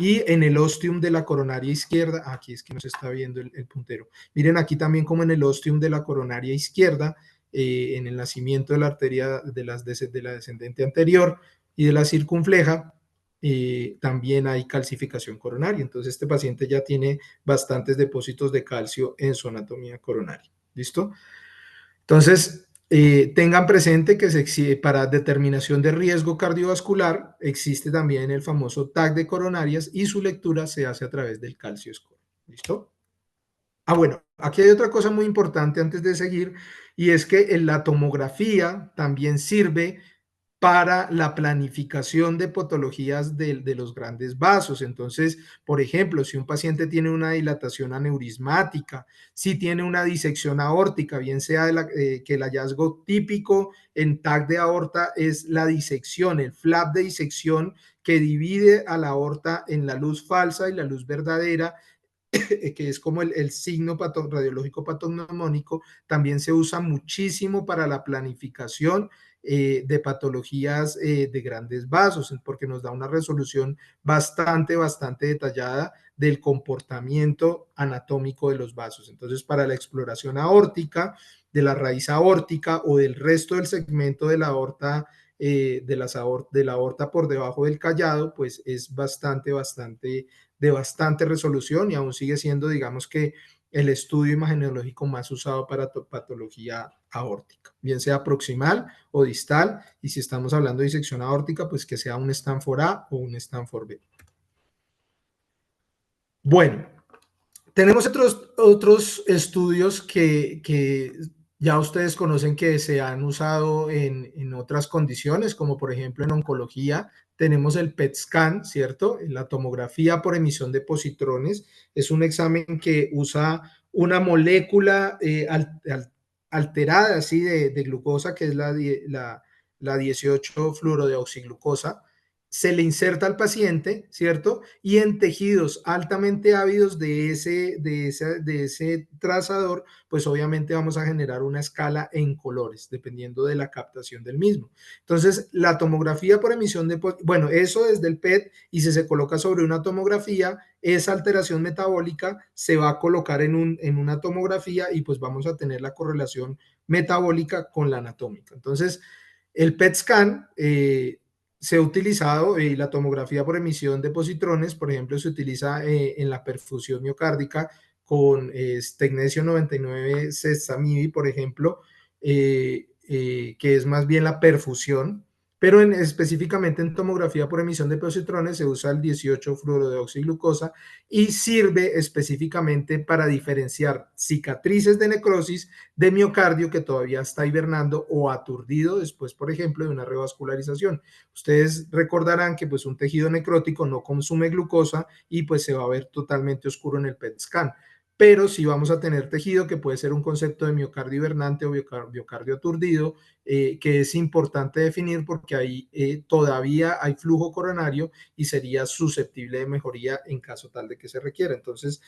Y en el ostium de la coronaria izquierda, aquí es que nos está viendo el puntero. Miren aquí también como en el ostium de la coronaria izquierda, en el nacimiento de la arteria de la descendente anterior y de la circunfleja, también hay calcificación coronaria. Entonces este paciente ya tiene bastantes depósitos de calcio en su anatomía coronaria. ¿Listo? Entonces, tengan presente que para determinación de riesgo cardiovascular existe también el famoso TAC de coronarias y su lectura se hace a través del calcio score. ¿Listo? Ah, bueno, aquí hay otra cosa muy importante antes de seguir, y es que la tomografía también sirve para la planificación de patologías de los grandes vasos. Entonces, por ejemplo, si un paciente tiene una dilatación aneurismática, si tiene una disección aórtica, bien sea que el hallazgo típico en TAC de aorta es la disección, el flap de disección que divide a la aorta en la luz falsa y la luz verdadera, que es como el signo radiológico patognomónico, también se usa muchísimo para la planificación de patologías de grandes vasos, porque nos da una resolución bastante detallada del comportamiento anatómico de los vasos. Entonces, para la exploración aórtica, de la raíz aórtica o del resto del segmento de la aorta, de la aorta por debajo del callado, pues es de bastante resolución, y aún sigue siendo, digamos que, el estudio imagenológico más usado para patología aórtica, bien sea proximal o distal, y si estamos hablando de disección aórtica, pues que sea un Stanford A o un Stanford B. Bueno, tenemos otros estudios que ya ustedes conocen, que se han usado en otras condiciones, como por ejemplo en oncología. Tenemos el PET scan, ¿cierto? La tomografía por emisión de positrones es un examen que usa una molécula alterada así de glucosa, que es la 18-fluorodeoxiglucosa. Se le inserta al paciente, ¿cierto? Y en tejidos altamente ávidos de ese trazador, pues obviamente vamos a generar una escala en colores, dependiendo de la captación del mismo. Entonces, la tomografía por emisión bueno, eso desde el PET, y si se coloca sobre una tomografía, esa alteración metabólica se va a colocar en una tomografía, y pues vamos a tener la correlación metabólica con la anatómica. Entonces, el PET scan se ha utilizado, la tomografía por emisión de positrones, por ejemplo, se utiliza en la perfusión miocárdica con tecnesio 99 sesamibi, por ejemplo, que es más bien la perfusión, pero específicamente en tomografía por emisión de positrones se usa el 18-fluorodeoxiglucosa, y sirve específicamente para diferenciar cicatrices de necrosis de miocardio que todavía está hibernando o aturdido después, por ejemplo, de una revascularización. Ustedes recordarán que pues un tejido necrótico no consume glucosa, y pues se va a ver totalmente oscuro en el PET scan. Pero si vamos a tener tejido, que puede ser un concepto de miocardio hibernante o miocardio aturdido, que es importante definir, porque ahí todavía hay flujo coronario y sería susceptible de mejoría en caso tal de que se requiera. Entonces,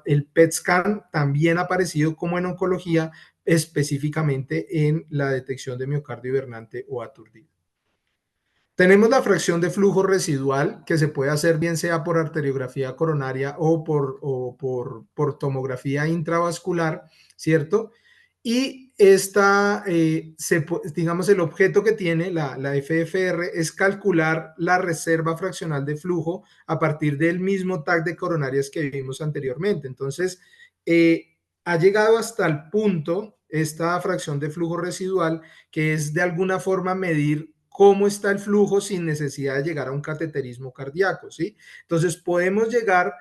el PET scan también ha aparecido como en oncología, específicamente en la detección de miocardio hibernante o aturdido. Tenemos la fracción de flujo residual que se puede hacer bien sea por arteriografía coronaria o por tomografía intravascular, ¿cierto? Y esta, digamos, el objeto que tiene la FFR es calcular la reserva fraccional de flujo a partir del mismo tag de coronarias que vimos anteriormente. Entonces, ha llegado hasta el punto, esta fracción de flujo residual, que es de alguna forma medir cómo está el flujo sin necesidad de llegar a un cateterismo cardíaco, ¿sí? Entonces, podemos llegar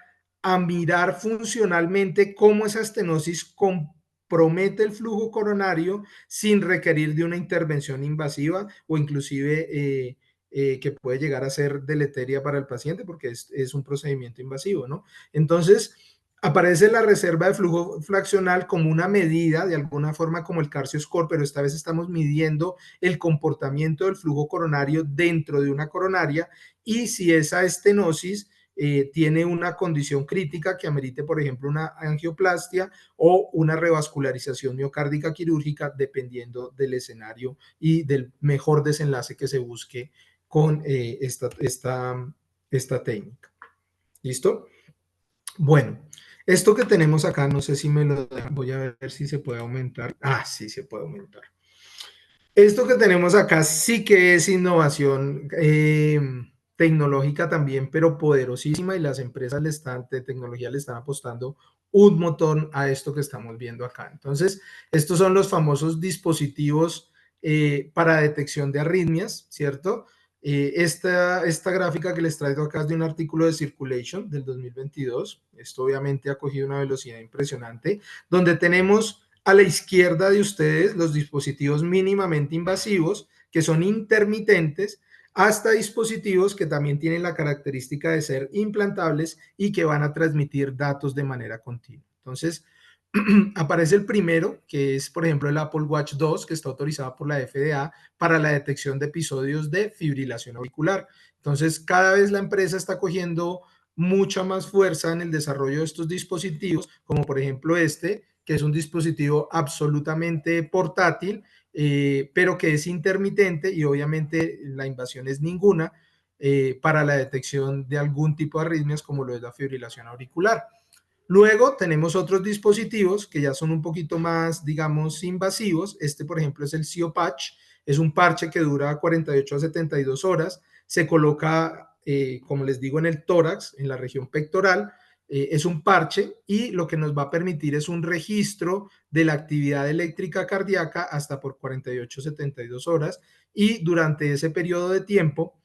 a mirar funcionalmente cómo esa estenosis compromete el flujo coronario sin requerir de una intervención invasiva o inclusive que puede llegar a ser deleteria para el paciente porque es un procedimiento invasivo, ¿no? Entonces, aparece la reserva de flujo fraccional como una medida, de alguna forma como el Carcio Score, pero esta vez estamos midiendo el comportamiento del flujo coronario dentro de una coronaria y si esa estenosis tiene una condición crítica que amerite, por ejemplo, una angioplastia o una revascularización miocárdica quirúrgica, dependiendo del escenario y del mejor desenlace que se busque con esta técnica. ¿Listo? Bueno, esto que tenemos acá, no sé si me lo dejan, voy a ver si se puede aumentar. Ah, sí se puede aumentar. Esto que tenemos acá sí que es innovación tecnológica también, pero poderosísima y las empresas de tecnología le están apostando un montón a esto que estamos viendo acá. Entonces, estos son los famosos dispositivos para detección de arritmias, ¿cierto? Esta gráfica que les traigo acá es de un artículo de Circulation del 2022. Esto obviamente ha cogido una velocidad impresionante, donde tenemos a la izquierda de ustedes los dispositivos mínimamente invasivos, que son intermitentes, hasta dispositivos que también tienen la característica de ser implantables y que van a transmitir datos de manera continua. Entonces, aparece el primero, que es, por ejemplo, el Apple Watch 2, que está autorizado por la FDA para la detección de episodios de fibrilación auricular. Entonces, cada vez la empresa está cogiendo mucha más fuerza en el desarrollo de estos dispositivos, como por ejemplo que es un dispositivo absolutamente portátil, pero que es intermitente y obviamente la invasión es ninguna para la detección de algún tipo de arritmias como lo es la fibrilación auricular. Luego tenemos otros dispositivos que ya son un poquito más, digamos, invasivos. Este, por ejemplo, es el CO Patch. Es un parche que dura 48 a 72 horas. Se coloca, como les digo, en el tórax, en la región pectoral. Es un parche y lo que nos va a permitir es un registro de la actividad eléctrica cardíaca hasta por 48 a 72 horas. Y durante ese periodo de tiempo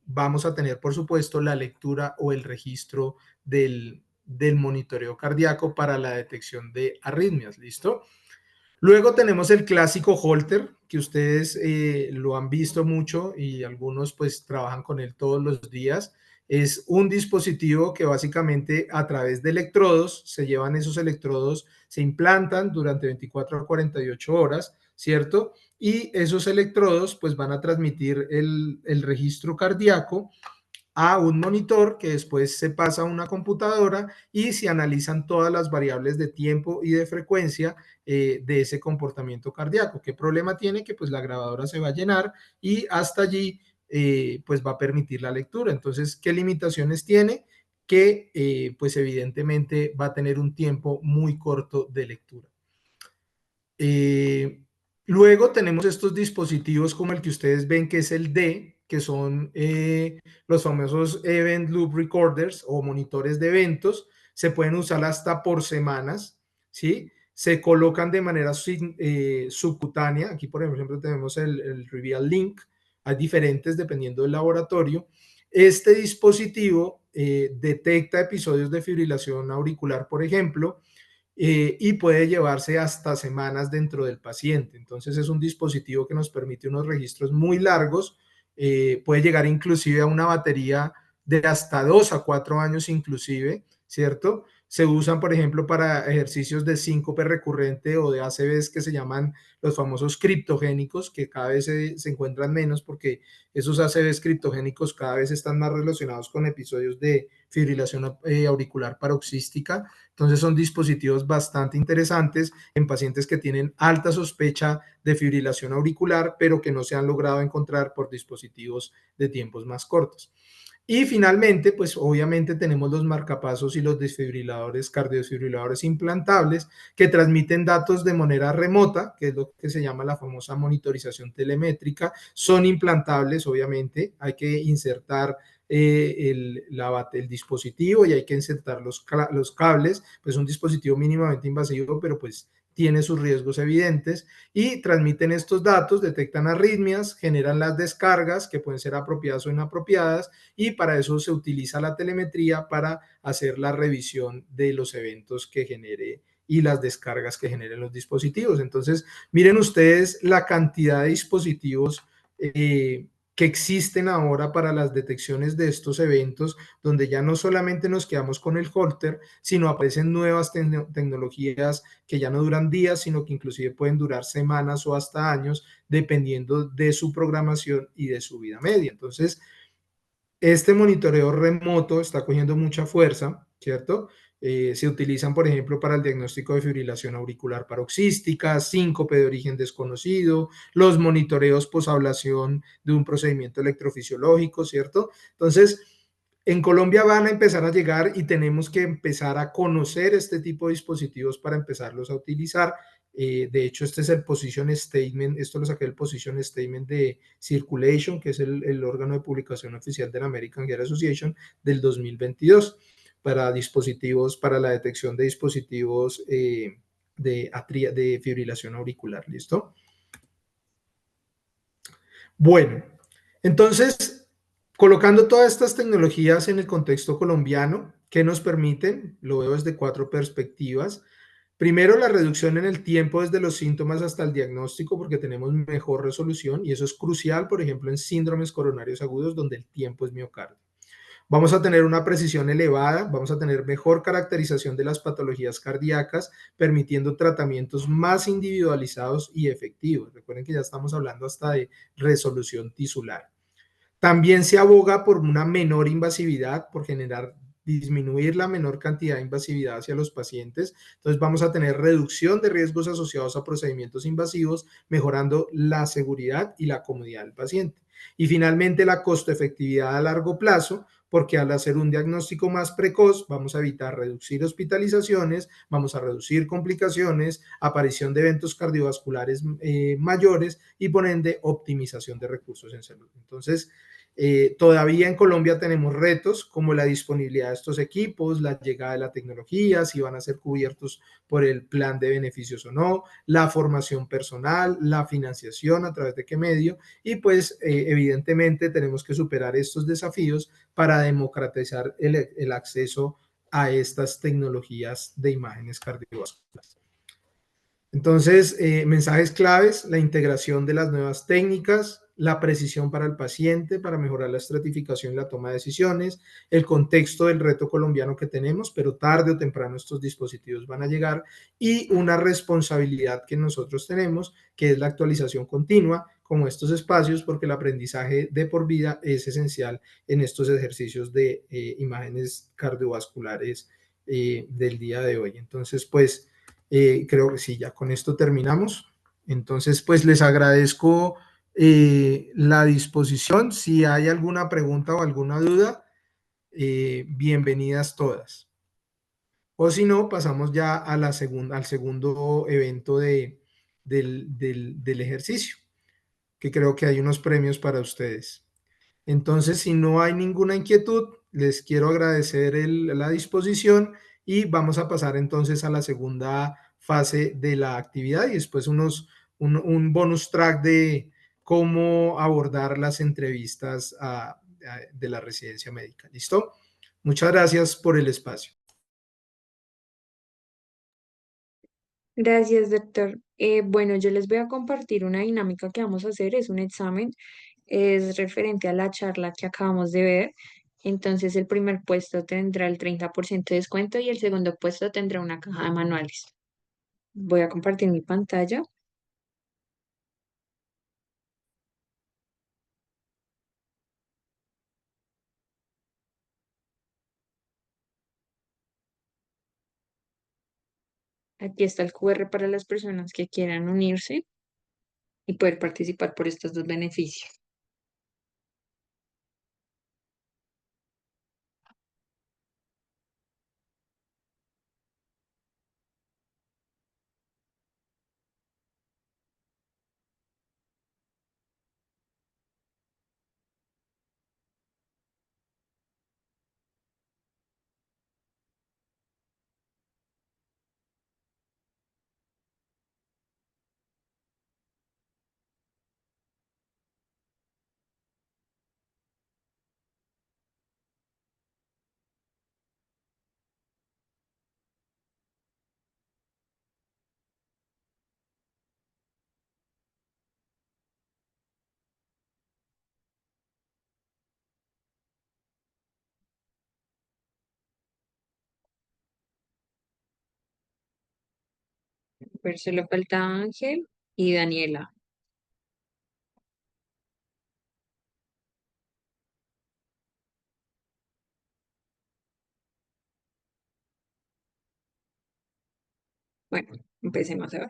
vamos a tener, por supuesto, la lectura o el registro del monitoreo cardíaco para la detección de arritmias, ¿listo? Luego tenemos el clásico Holter, que ustedes lo han visto mucho y algunos pues trabajan con él todos los días. Es un dispositivo que básicamente a través de electrodos, se llevan esos electrodos, se implantan durante 24 a 48 horas, ¿cierto? Y esos electrodos pues van a transmitir el registro cardíaco a un monitor que después se pasa a una computadora y se analizan todas las variables de tiempo y de frecuencia de ese comportamiento cardíaco. ¿Qué problema tiene? Que pues la grabadora se va a llenar y hasta allí pues va a permitir la lectura. Entonces, ¿qué limitaciones tiene? Que pues evidentemente va a tener un tiempo muy corto de lectura. Eh, Luego tenemos estos dispositivos como el que ustedes ven que es el D, que son los famosos Event Loop Recorders o monitores de eventos. Se pueden usar hasta por semanas, ¿sí? Se colocan de manera subcutánea. Aquí, por ejemplo, tenemos el Reveal Link. Hay diferentes dependiendo del laboratorio. Este dispositivo detecta episodios de fibrilación auricular, por ejemplo, y puede llevarse hasta semanas dentro del paciente. Entonces es un dispositivo que nos permite unos registros muy largos, puede llegar inclusive a una batería de hasta 2 a 4 años inclusive, ¿cierto? se usan, por ejemplo, para ejercicios de síncope recurrente o de ACVs que se llaman los famosos criptogénicos, que cada vez se encuentran menos porque esos ACVs criptogénicos cada vez están más relacionados con episodios de fibrilación auricular paroxística. Entonces son dispositivos bastante interesantes en pacientes que tienen alta sospecha de fibrilación auricular, pero que no se han logrado encontrar por dispositivos de tiempos más cortos. Y finalmente, pues obviamente tenemos los marcapasos y los desfibriladores, cardiodesfibriladores implantables que transmiten datos de manera remota, que es lo que se llama la famosa monitorización telemétrica. Son implantables, obviamente, hay que insertar el dispositivo y hay que insertar los cables, pues un dispositivo mínimamente invasivo, pero pues tiene sus riesgos evidentes y transmiten estos datos, detectan arritmias, generan las descargas que pueden ser apropiadas o inapropiadas y para eso se utiliza la telemetría para hacer la revisión de los eventos que genere y las descargas que generen los dispositivos. Entonces, miren ustedes la cantidad de dispositivos que existen ahora para las detecciones de estos eventos, donde ya no solamente nos quedamos con el Holter, sino aparecen nuevas tecnologías que ya no duran días, sino que inclusive pueden durar semanas o hasta años, dependiendo de su programación y de su vida media. Entonces, este monitoreo remoto está cogiendo mucha fuerza, ¿cierto? Se utilizan, por ejemplo, para el diagnóstico de fibrilación auricular paroxística, síncope de origen desconocido, los monitoreos posablación de un procedimiento electrofisiológico, ¿cierto? Entonces, en Colombia van a empezar a llegar y tenemos que empezar a conocer este tipo de dispositivos para empezarlos a utilizar. De hecho, este es el Position Statement, esto lo saqué del Position Statement de Circulation, que es el órgano de publicación oficial de la American Heart Association del 2022, para dispositivos, para la detección de dispositivos de fibrilación auricular, ¿listo? Bueno, entonces, colocando todas estas tecnologías en el contexto colombiano, ¿qué nos permiten? Lo veo desde cuatro perspectivas. Primero, la reducción en el tiempo desde los síntomas hasta el diagnóstico, porque tenemos mejor resolución y eso es crucial, por ejemplo, en síndromes coronarios agudos, donde el tiempo es miocardio. Vamos a tener una precisión elevada, vamos a tener mejor caracterización de las patologías cardíacas, permitiendo tratamientos más individualizados y efectivos. Recuerden que ya estamos hablando hasta de resolución tisular. También se aboga por una menor invasividad, por disminuir la menor cantidad de invasividad hacia los pacientes. Entonces vamos a tener reducción de riesgos asociados a procedimientos invasivos, mejorando la seguridad y la comodidad del paciente. Y finalmente la costo efectividad a largo plazo, porque al hacer un diagnóstico más precoz vamos a evitar reducir hospitalizaciones, vamos a reducir complicaciones, aparición de eventos cardiovasculares mayores y por ende optimización de recursos en salud. Entonces, todavía en Colombia tenemos retos como la disponibilidad de estos equipos, la llegada de la tecnología, si van a ser cubiertos por el plan de beneficios o no, la formación personal, la financiación a través de qué medio y pues evidentemente tenemos que superar estos desafíos para democratizar el acceso a estas tecnologías de imágenes cardiovasculares. Entonces, mensajes claves, la integración de las nuevas técnicas, la precisión para el paciente, para mejorar la estratificación y la toma de decisiones, el contexto del reto colombiano que tenemos, pero tarde o temprano estos dispositivos van a llegar, y una responsabilidad que nosotros tenemos, que es la actualización continua, como estos espacios, porque el aprendizaje de por vida es esencial en estos ejercicios de imágenes cardiovasculares del día de hoy. Entonces, pues creo que sí, ya con esto terminamos. Entonces, pues les agradezco la disposición. Si hay alguna pregunta o alguna duda, bienvenidas todas. O si no, pasamos ya a al segundo evento del ejercicio, que creo que hay unos premios para ustedes. Entonces, si no hay ninguna inquietud, les quiero agradecer la disposición y vamos a pasar entonces a la segunda fase de la actividad y después un bonus track de cómo abordar las entrevistas de la residencia médica. ¿Listo? Muchas gracias por el espacio. Gracias, doctor. Bueno, yo les voy a compartir una dinámica que vamos a hacer, es un examen, es referente a la charla que acabamos de ver. Entonces el primer puesto tendrá el 30% de descuento y el segundo puesto tendrá una caja de manuales. Voy a compartir mi pantalla. Aquí está el QR para las personas que quieran unirse y poder participar por estos dos beneficios. Pero solo falta Ángel y Daniela. Bueno, empecemos a ver.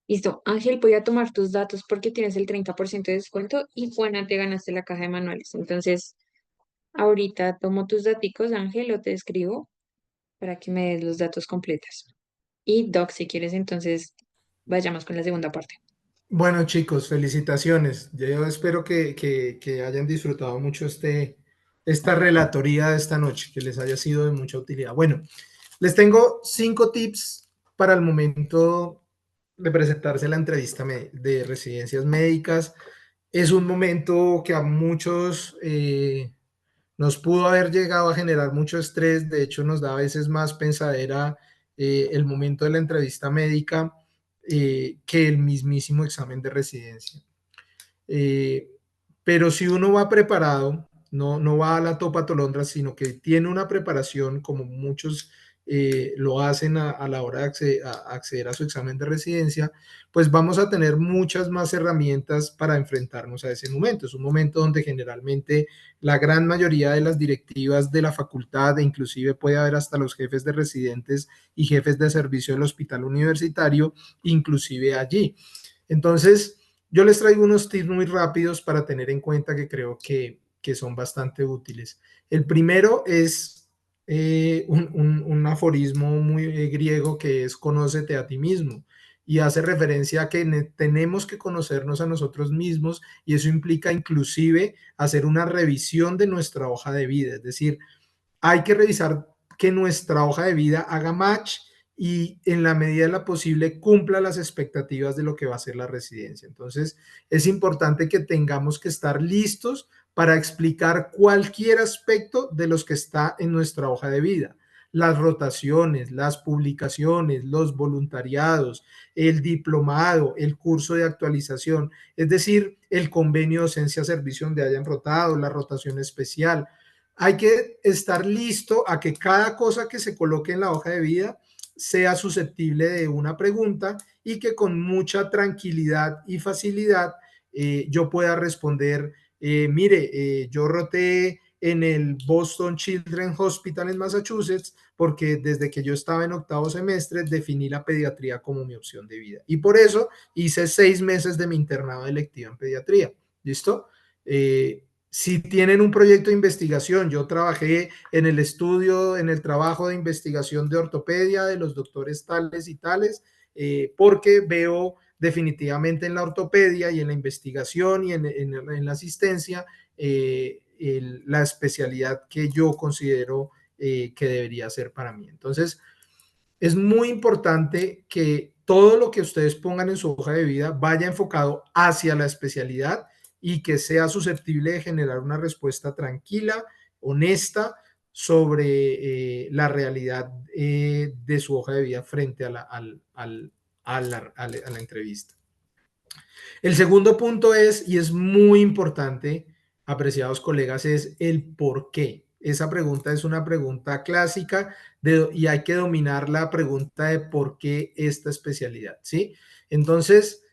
Listo, Ángel, voy a tomar tus datos porque tienes el 30% de descuento y Juana, te ganaste la caja de manuales. Entonces, ahorita tomo tus daticos, Ángel, o te escribo para que me des los datos completos. Y Doc, si quieres, entonces vayamos con la segunda parte. Bueno, chicos, felicitaciones. Yo espero que hayan disfrutado mucho esta relatoría de esta noche, que les haya sido de mucha utilidad. Bueno, les tengo 5 tips para el momento de presentarse la entrevista de residencias médicas. Es un momento que a muchos nos pudo haber llegado a generar mucho estrés. De hecho, nos da a veces más pensadera el momento de la entrevista médica que el mismísimo examen de residencia. Eh, pero si uno va preparado, no va a la topa tolondra, sino que tiene una preparación como muchos lo hacen a la hora de acceder a su examen de residencia, pues vamos a tener muchas más herramientas para enfrentarnos a ese momento. Es un momento donde generalmente la gran mayoría de las directivas de la facultad, e inclusive puede haber hasta los jefes de residentes y jefes de servicio del hospital universitario, inclusive allí. Entonces, yo les traigo unos tips muy rápidos para tener en cuenta que creo que son bastante útiles. El primero es un aforismo muy griego que es conócete a ti mismo y hace referencia a que tenemos que conocernos a nosotros mismos y eso implica inclusive hacer una revisión de nuestra hoja de vida, es decir, hay que revisar que nuestra hoja de vida haga match y en la medida de la posible cumpla las expectativas de lo que va a ser la residencia. Entonces, es importante que tengamos que estar listos para explicar cualquier aspecto de los que está en nuestra hoja de vida. Las rotaciones, las publicaciones, los voluntariados, el diplomado, el curso de actualización, es decir, el convenio docencia-servicio donde hayan rotado, la rotación especial. Hay que estar listo a que cada cosa que se coloque en la hoja de vida sea susceptible de una pregunta y que con mucha tranquilidad y facilidad yo pueda responder, mire, yo roté en el Boston Children's Hospital en Massachusetts porque desde que yo estaba en octavo semestre definí la pediatría como mi opción de vida. Y por eso hice 6 meses de mi internado electivo en pediatría. ¿Listo? Si tienen un proyecto de investigación, yo trabajé en el estudio, en el trabajo de investigación de ortopedia de los doctores tales y tales, porque veo definitivamente en la ortopedia y en la investigación y en la asistencia la especialidad que yo considero que debería ser para mí. Entonces, es muy importante que todo lo que ustedes pongan en su hoja de vida vaya enfocado hacia la especialidad y que sea susceptible de generar una respuesta tranquila, honesta sobre la realidad de su hoja de vida frente a la entrevista. El segundo punto es, y es muy importante, apreciados colegas, es el por qué. Esa pregunta es una pregunta clásica y hay que dominar la pregunta de por qué esta especialidad, ¿sí? Entonces,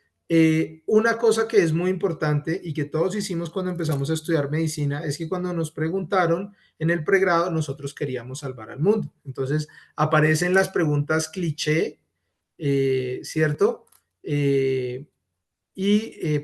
una cosa que es muy importante y que todos hicimos cuando empezamos a estudiar medicina es que cuando nos preguntaron en el pregrado, nosotros queríamos salvar al mundo. Entonces, aparecen las preguntas cliché, ¿cierto?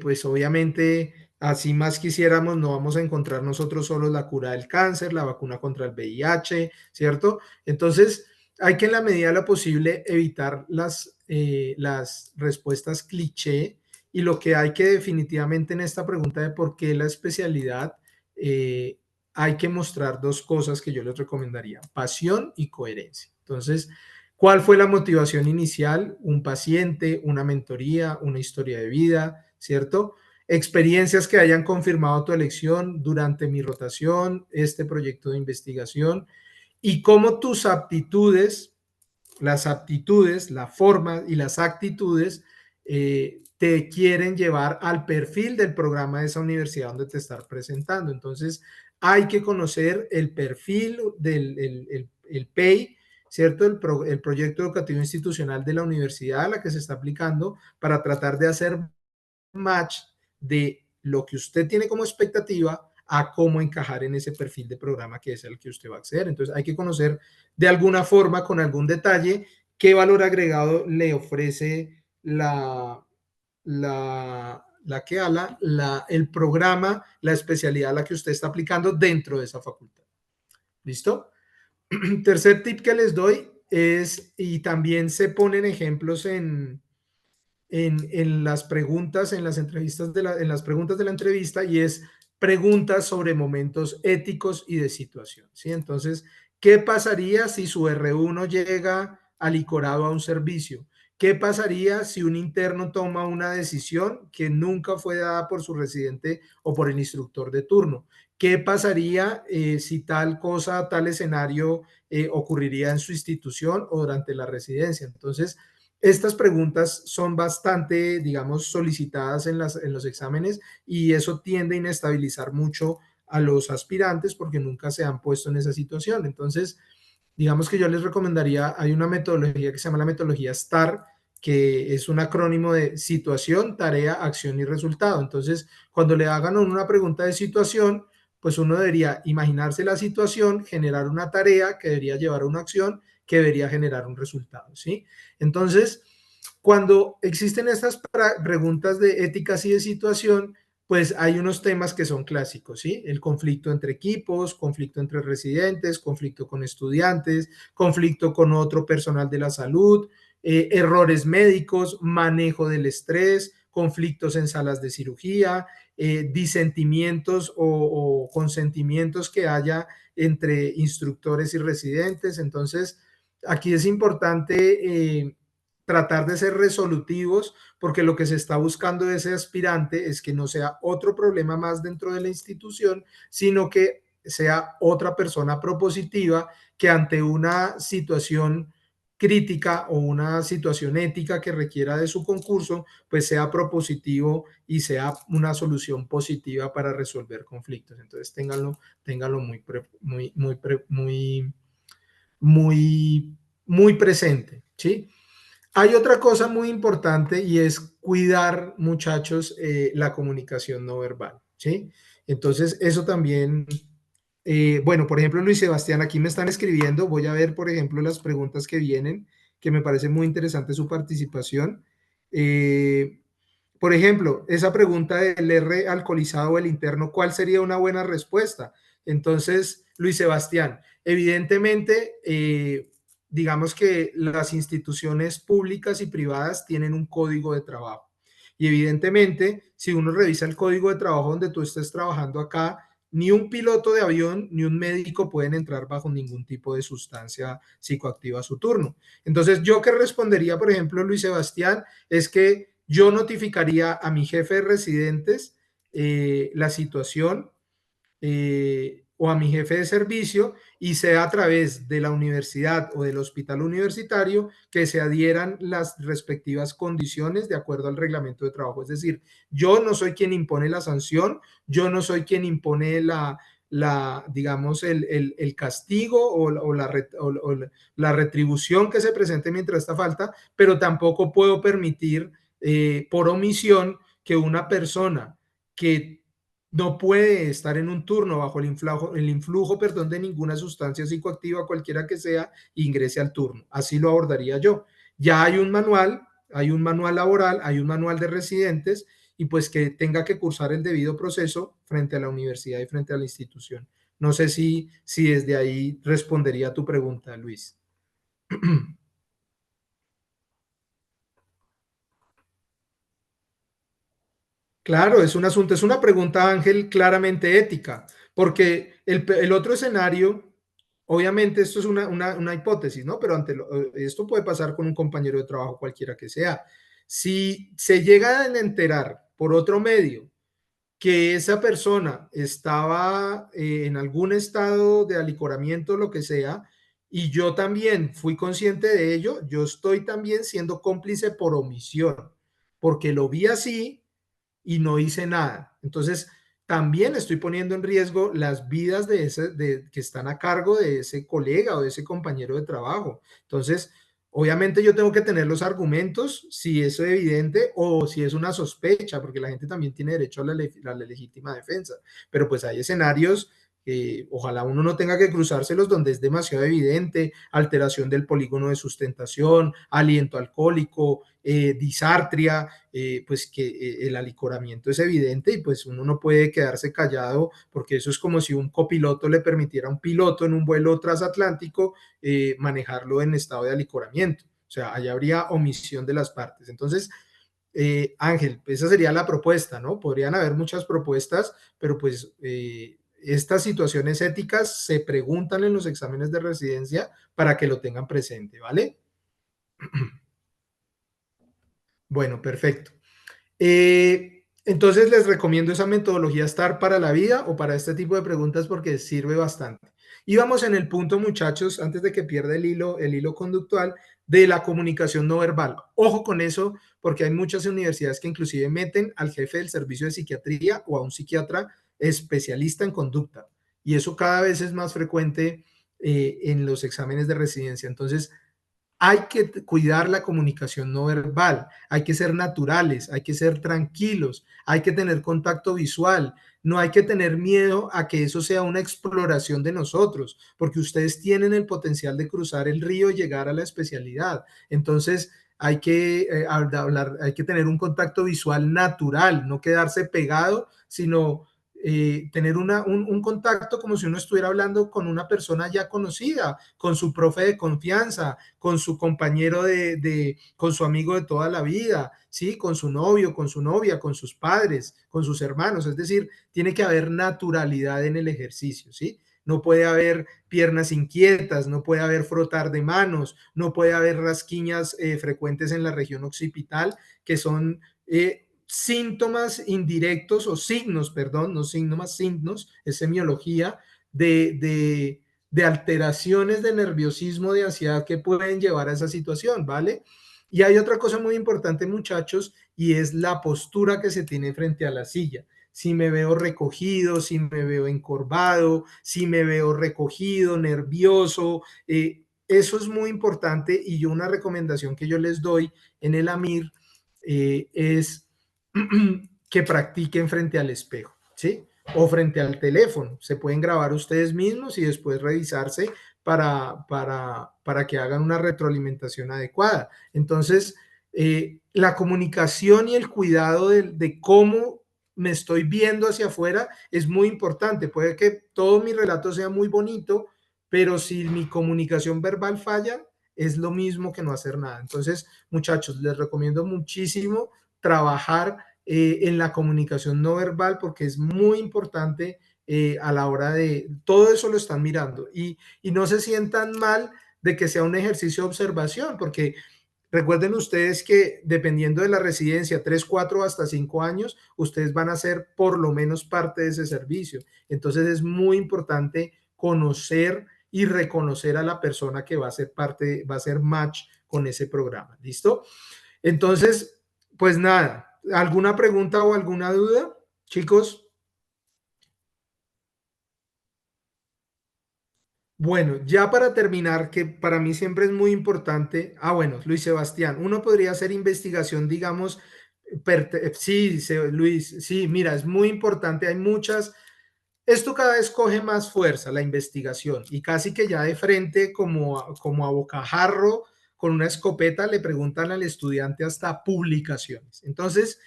Pues obviamente, así más quisiéramos, no vamos a encontrar nosotros solos la cura del cáncer, la vacuna contra el VIH, ¿cierto? Entonces, hay que en la medida de lo posible evitar las respuestas cliché y lo que hay que definitivamente en esta pregunta de por qué la especialidad, eh, hay que mostrar dos cosas que yo les recomendaría, pasión y coherencia. Entonces, ¿cuál fue la motivación inicial? Un paciente, una mentoría, una historia de vida, ¿cierto? Experiencias que hayan confirmado tu elección durante mi rotación, este proyecto de investigación y cómo tus aptitudes, las aptitudes, la forma y las actitudes te quieren llevar al perfil del programa de esa universidad donde te estás presentando. Entonces, hay que conocer el perfil el PEI, ¿cierto? El proyecto educativo institucional de la universidad a la que se está aplicando para tratar de hacer match de lo que usted tiene como expectativa a cómo encajar en ese perfil de programa que es el que usted va a acceder. Entonces hay que conocer de alguna forma, con algún detalle, qué valor agregado le ofrece el programa, la especialidad a la que usted está aplicando dentro de esa facultad. ¿Listo? Tercer tip que les doy es, y también se ponen ejemplos en las preguntas, en las entrevistas, en las preguntas de la entrevista, y es preguntas sobre momentos éticos y de situación, ¿sí? Entonces, ¿qué pasaría si su R1 llega alicorado a un servicio? ¿Qué pasaría si un interno toma una decisión que nunca fue dada por su residente o por el instructor de turno? ¿Qué pasaría si tal cosa, tal escenario ocurriría en su institución o durante la residencia? Entonces, estas preguntas son bastante, digamos, solicitadas en los exámenes y eso tiende a inestabilizar mucho a los aspirantes porque nunca se han puesto en esa situación. Entonces, digamos que yo les recomendaría, hay una metodología que se llama la metodología STAR, que es un acrónimo de situación, tarea, acción y resultado. Entonces, cuando le hagan una pregunta de situación, pues uno debería imaginarse la situación, generar una tarea que debería llevar a una acción que debería generar un resultado, ¿sí? Entonces, cuando existen estas preguntas de éticas y de situación, pues hay unos temas que son clásicos, ¿sí? El conflicto entre equipos, conflicto entre residentes, conflicto con estudiantes, conflicto con otro personal de la salud, errores médicos, manejo del estrés, conflictos en salas de cirugía, disentimientos o consentimientos que haya entre instructores y residentes. Entonces, aquí es importante tratar de ser resolutivos, porque lo que se está buscando de ese aspirante es que no sea otro problema más dentro de la institución, sino que sea otra persona propositiva que ante una situación crítica o una situación ética que requiera de su concurso, pues sea propositivo y sea una solución positiva para resolver conflictos. Entonces, ténganlo muy presente, ¿sí? Hay otra cosa muy importante y es cuidar, muchachos, la comunicación no verbal, ¿sí? Entonces, eso también, bueno, por ejemplo, Luis Sebastián, aquí me están escribiendo, voy a ver, por ejemplo, las preguntas que vienen, que me parece muy interesante su participación. Eh, por ejemplo, esa pregunta del R alcoholizado o el interno, ¿cuál sería una buena respuesta? Entonces, Luis Sebastián, evidentemente, digamos que las instituciones públicas y privadas tienen un código de trabajo. Y evidentemente, si uno revisa el código de trabajo donde tú estés trabajando acá, ni un piloto de avión ni un médico pueden entrar bajo ningún tipo de sustancia psicoactiva a su turno. Entonces, yo que respondería, por ejemplo, Luis Sebastián, es que yo notificaría a mi jefe de residentes la situación o a mi jefe de servicio y sea a través de la universidad o del hospital universitario que se adhieran las respectivas condiciones de acuerdo al reglamento de trabajo. Es decir, yo no soy quien impone la sanción, yo no soy quien impone digamos, el castigo o la retribución que se presente mientras esta falta, pero tampoco puedo permitir por omisión que una persona que no puede estar en un turno bajo el influjo, perdón, de ninguna sustancia psicoactiva, cualquiera que sea, ingrese al turno. Así lo abordaría yo. Ya hay un manual laboral, hay un manual de residentes y pues que tenga que cursar el debido proceso frente a la universidad y frente a la institución. No sé si desde ahí respondería a tu pregunta, Luis. Claro, es un asunto, es una pregunta, Ángel, claramente ética, porque el otro escenario, obviamente esto es una hipótesis, ¿no? Pero esto puede pasar con un compañero de trabajo cualquiera que sea. Si se llega a enterar por otro medio que esa persona estaba en algún estado de alicoramiento, lo que sea, y yo también fui consciente de ello, yo estoy también siendo cómplice por omisión, porque lo vi así y no hice nada. Entonces, también estoy poniendo en riesgo las vidas que están a cargo de ese colega o de ese compañero de trabajo. Entonces, obviamente yo tengo que tener los argumentos, si es evidente o si es una sospecha, porque la gente también tiene derecho a la legítima defensa. Pero pues hay escenarios ojalá uno no tenga que cruzárselos donde es demasiado evidente, alteración del polígono de sustentación, aliento alcohólico, disartria, pues que el alicoramiento es evidente y pues uno no puede quedarse callado porque eso es como si un copiloto le permitiera a un piloto en un vuelo transatlántico manejarlo en estado de alicoramiento. O sea, allá habría omisión de las partes. Entonces, Ángel, esa sería la propuesta, ¿no? Podrían haber muchas propuestas, pero pues estas situaciones éticas se preguntan en los exámenes de residencia para que lo tengan presente, ¿vale? Bueno, perfecto. Entonces les recomiendo esa metodología STAR para la vida o para este tipo de preguntas porque sirve bastante. Y vamos en el punto, muchachos, antes de que pierda el hilo conductual de la comunicación no verbal. Ojo con eso, porque hay muchas universidades que inclusive meten al jefe del servicio de psiquiatría o a un psiquiatra especialista en conducta. Y eso cada vez es más frecuente en los exámenes de residencia. Entonces, hay que cuidar la comunicación no verbal, hay que ser naturales, hay que ser tranquilos, hay que tener contacto visual, no hay que tener miedo a que eso sea una exploración de nosotros, porque ustedes tienen el potencial de cruzar el río y llegar a la especialidad. Entonces, hay que tener un contacto visual natural, no quedarse pegado, sino tener un contacto como si uno estuviera hablando con una persona ya conocida, con su profe de confianza, con su compañero con su amigo de toda la vida, ¿sí? Con su novio, con su novia, con sus padres, con sus hermanos. Es decir, tiene que haber naturalidad en el ejercicio, ¿sí? no puede haber piernas inquietas, no puede haber frotar de manos, no puede haber rasquiñas frecuentes en la región occipital, que son síntomas indirectos o signos, perdón, no síntomas, signos, es semiología de alteraciones de nerviosismo, de ansiedad que pueden llevar a esa situación, ¿vale? Y hay otra cosa muy importante, muchachos, y es la postura que se tiene frente a la silla. Si me veo recogido, si me veo encorvado, si me veo recogido, nervioso, eso es muy importante y yo una recomendación que yo les doy en el AMIR es que practiquen frente al espejo, ¿sí? O frente al teléfono. Se pueden grabar ustedes mismos y después revisarse para que hagan una retroalimentación adecuada. Entonces, la comunicación y el cuidado de cómo me estoy viendo hacia afuera es muy importante. Puede que todo mi relato sea muy bonito, pero si mi comunicación verbal falla, es lo mismo que no hacer nada. Entonces, muchachos, les recomiendo muchísimo trabajar en la comunicación no verbal porque es muy importante a la hora de todo eso lo están mirando y no se sientan mal de que sea un ejercicio de observación, porque recuerden ustedes que dependiendo de la residencia, 3, 4 hasta 5 años, ustedes van a ser por lo menos parte de ese servicio. Entonces es muy importante conocer y reconocer a la persona que va a ser parte, va a ser match con ese programa. ¿Listo? Entonces, pues nada, ¿alguna pregunta o alguna duda, chicos? Bueno, ya para terminar, que para mí siempre es muy importante, bueno, Luis Sebastián, uno podría hacer investigación, digamos, sí, Luis, sí, mira, es muy importante, hay muchas, esto cada vez coge más fuerza, la investigación, y casi que ya de frente, como a bocajarro, con una escopeta, le preguntan al estudiante hasta publicaciones. Entonces,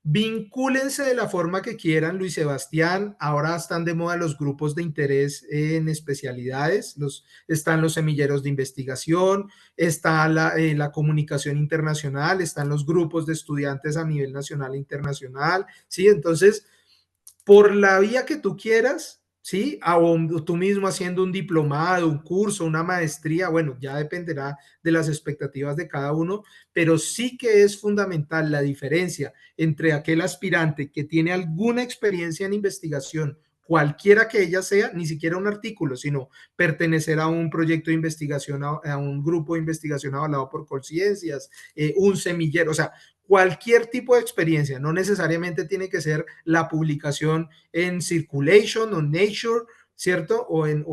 vincúlense de la forma que quieran, Luis Sebastián. Ahora están de moda los grupos de interés en especialidades, están los semilleros de investigación, está la comunicación internacional, están los grupos de estudiantes a nivel nacional e internacional, ¿sí? Entonces, por la vía que tú quieras, ¿sí? O tú mismo haciendo un diplomado, un curso, una maestría, bueno, ya dependerá de las expectativas de cada uno, pero sí que es fundamental la diferencia entre aquel aspirante que tiene alguna experiencia en investigación, cualquiera que ella sea, ni siquiera un artículo, sino pertenecer a un proyecto de investigación, a un grupo de investigación avalado por Colciencias, un semillero, o sea, cualquier tipo de experiencia, no necesariamente tiene que ser la publicación en Circulation o Nature, ¿cierto? O en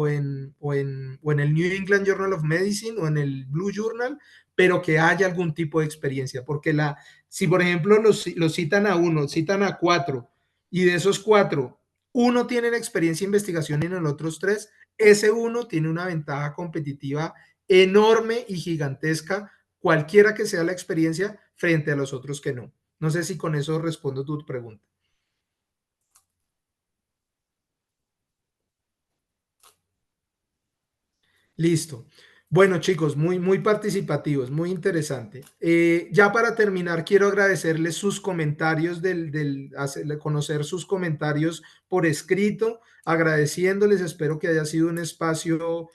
el New England Journal of Medicine o en el Blue Journal, pero que haya algún tipo de experiencia, porque si por ejemplo los citan a uno, citan a 4, y de esos 4, uno tiene la experiencia de investigación y en los otros 3, ese uno tiene una ventaja competitiva enorme y gigantesca, cualquiera que sea la experiencia, frente a los otros que no. No sé si con eso respondo tu pregunta. Listo. Bueno, chicos, muy participativos, muy interesante. Ya para terminar, quiero agradecerles sus comentarios, conocer sus comentarios por escrito, agradeciéndoles, espero que haya sido un espacio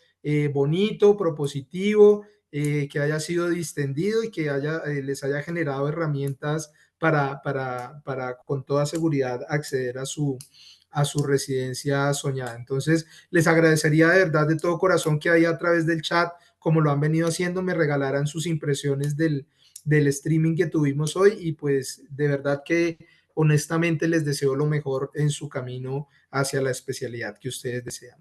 bonito, propositivo, que haya sido distendido y que les haya generado herramientas para con toda seguridad acceder a su residencia soñada. Entonces, les agradecería de verdad de todo corazón que ahí a través del chat, como lo han venido haciendo, me regalaran sus impresiones del streaming que tuvimos hoy y pues de verdad que honestamente les deseo lo mejor en su camino hacia la especialidad que ustedes desean.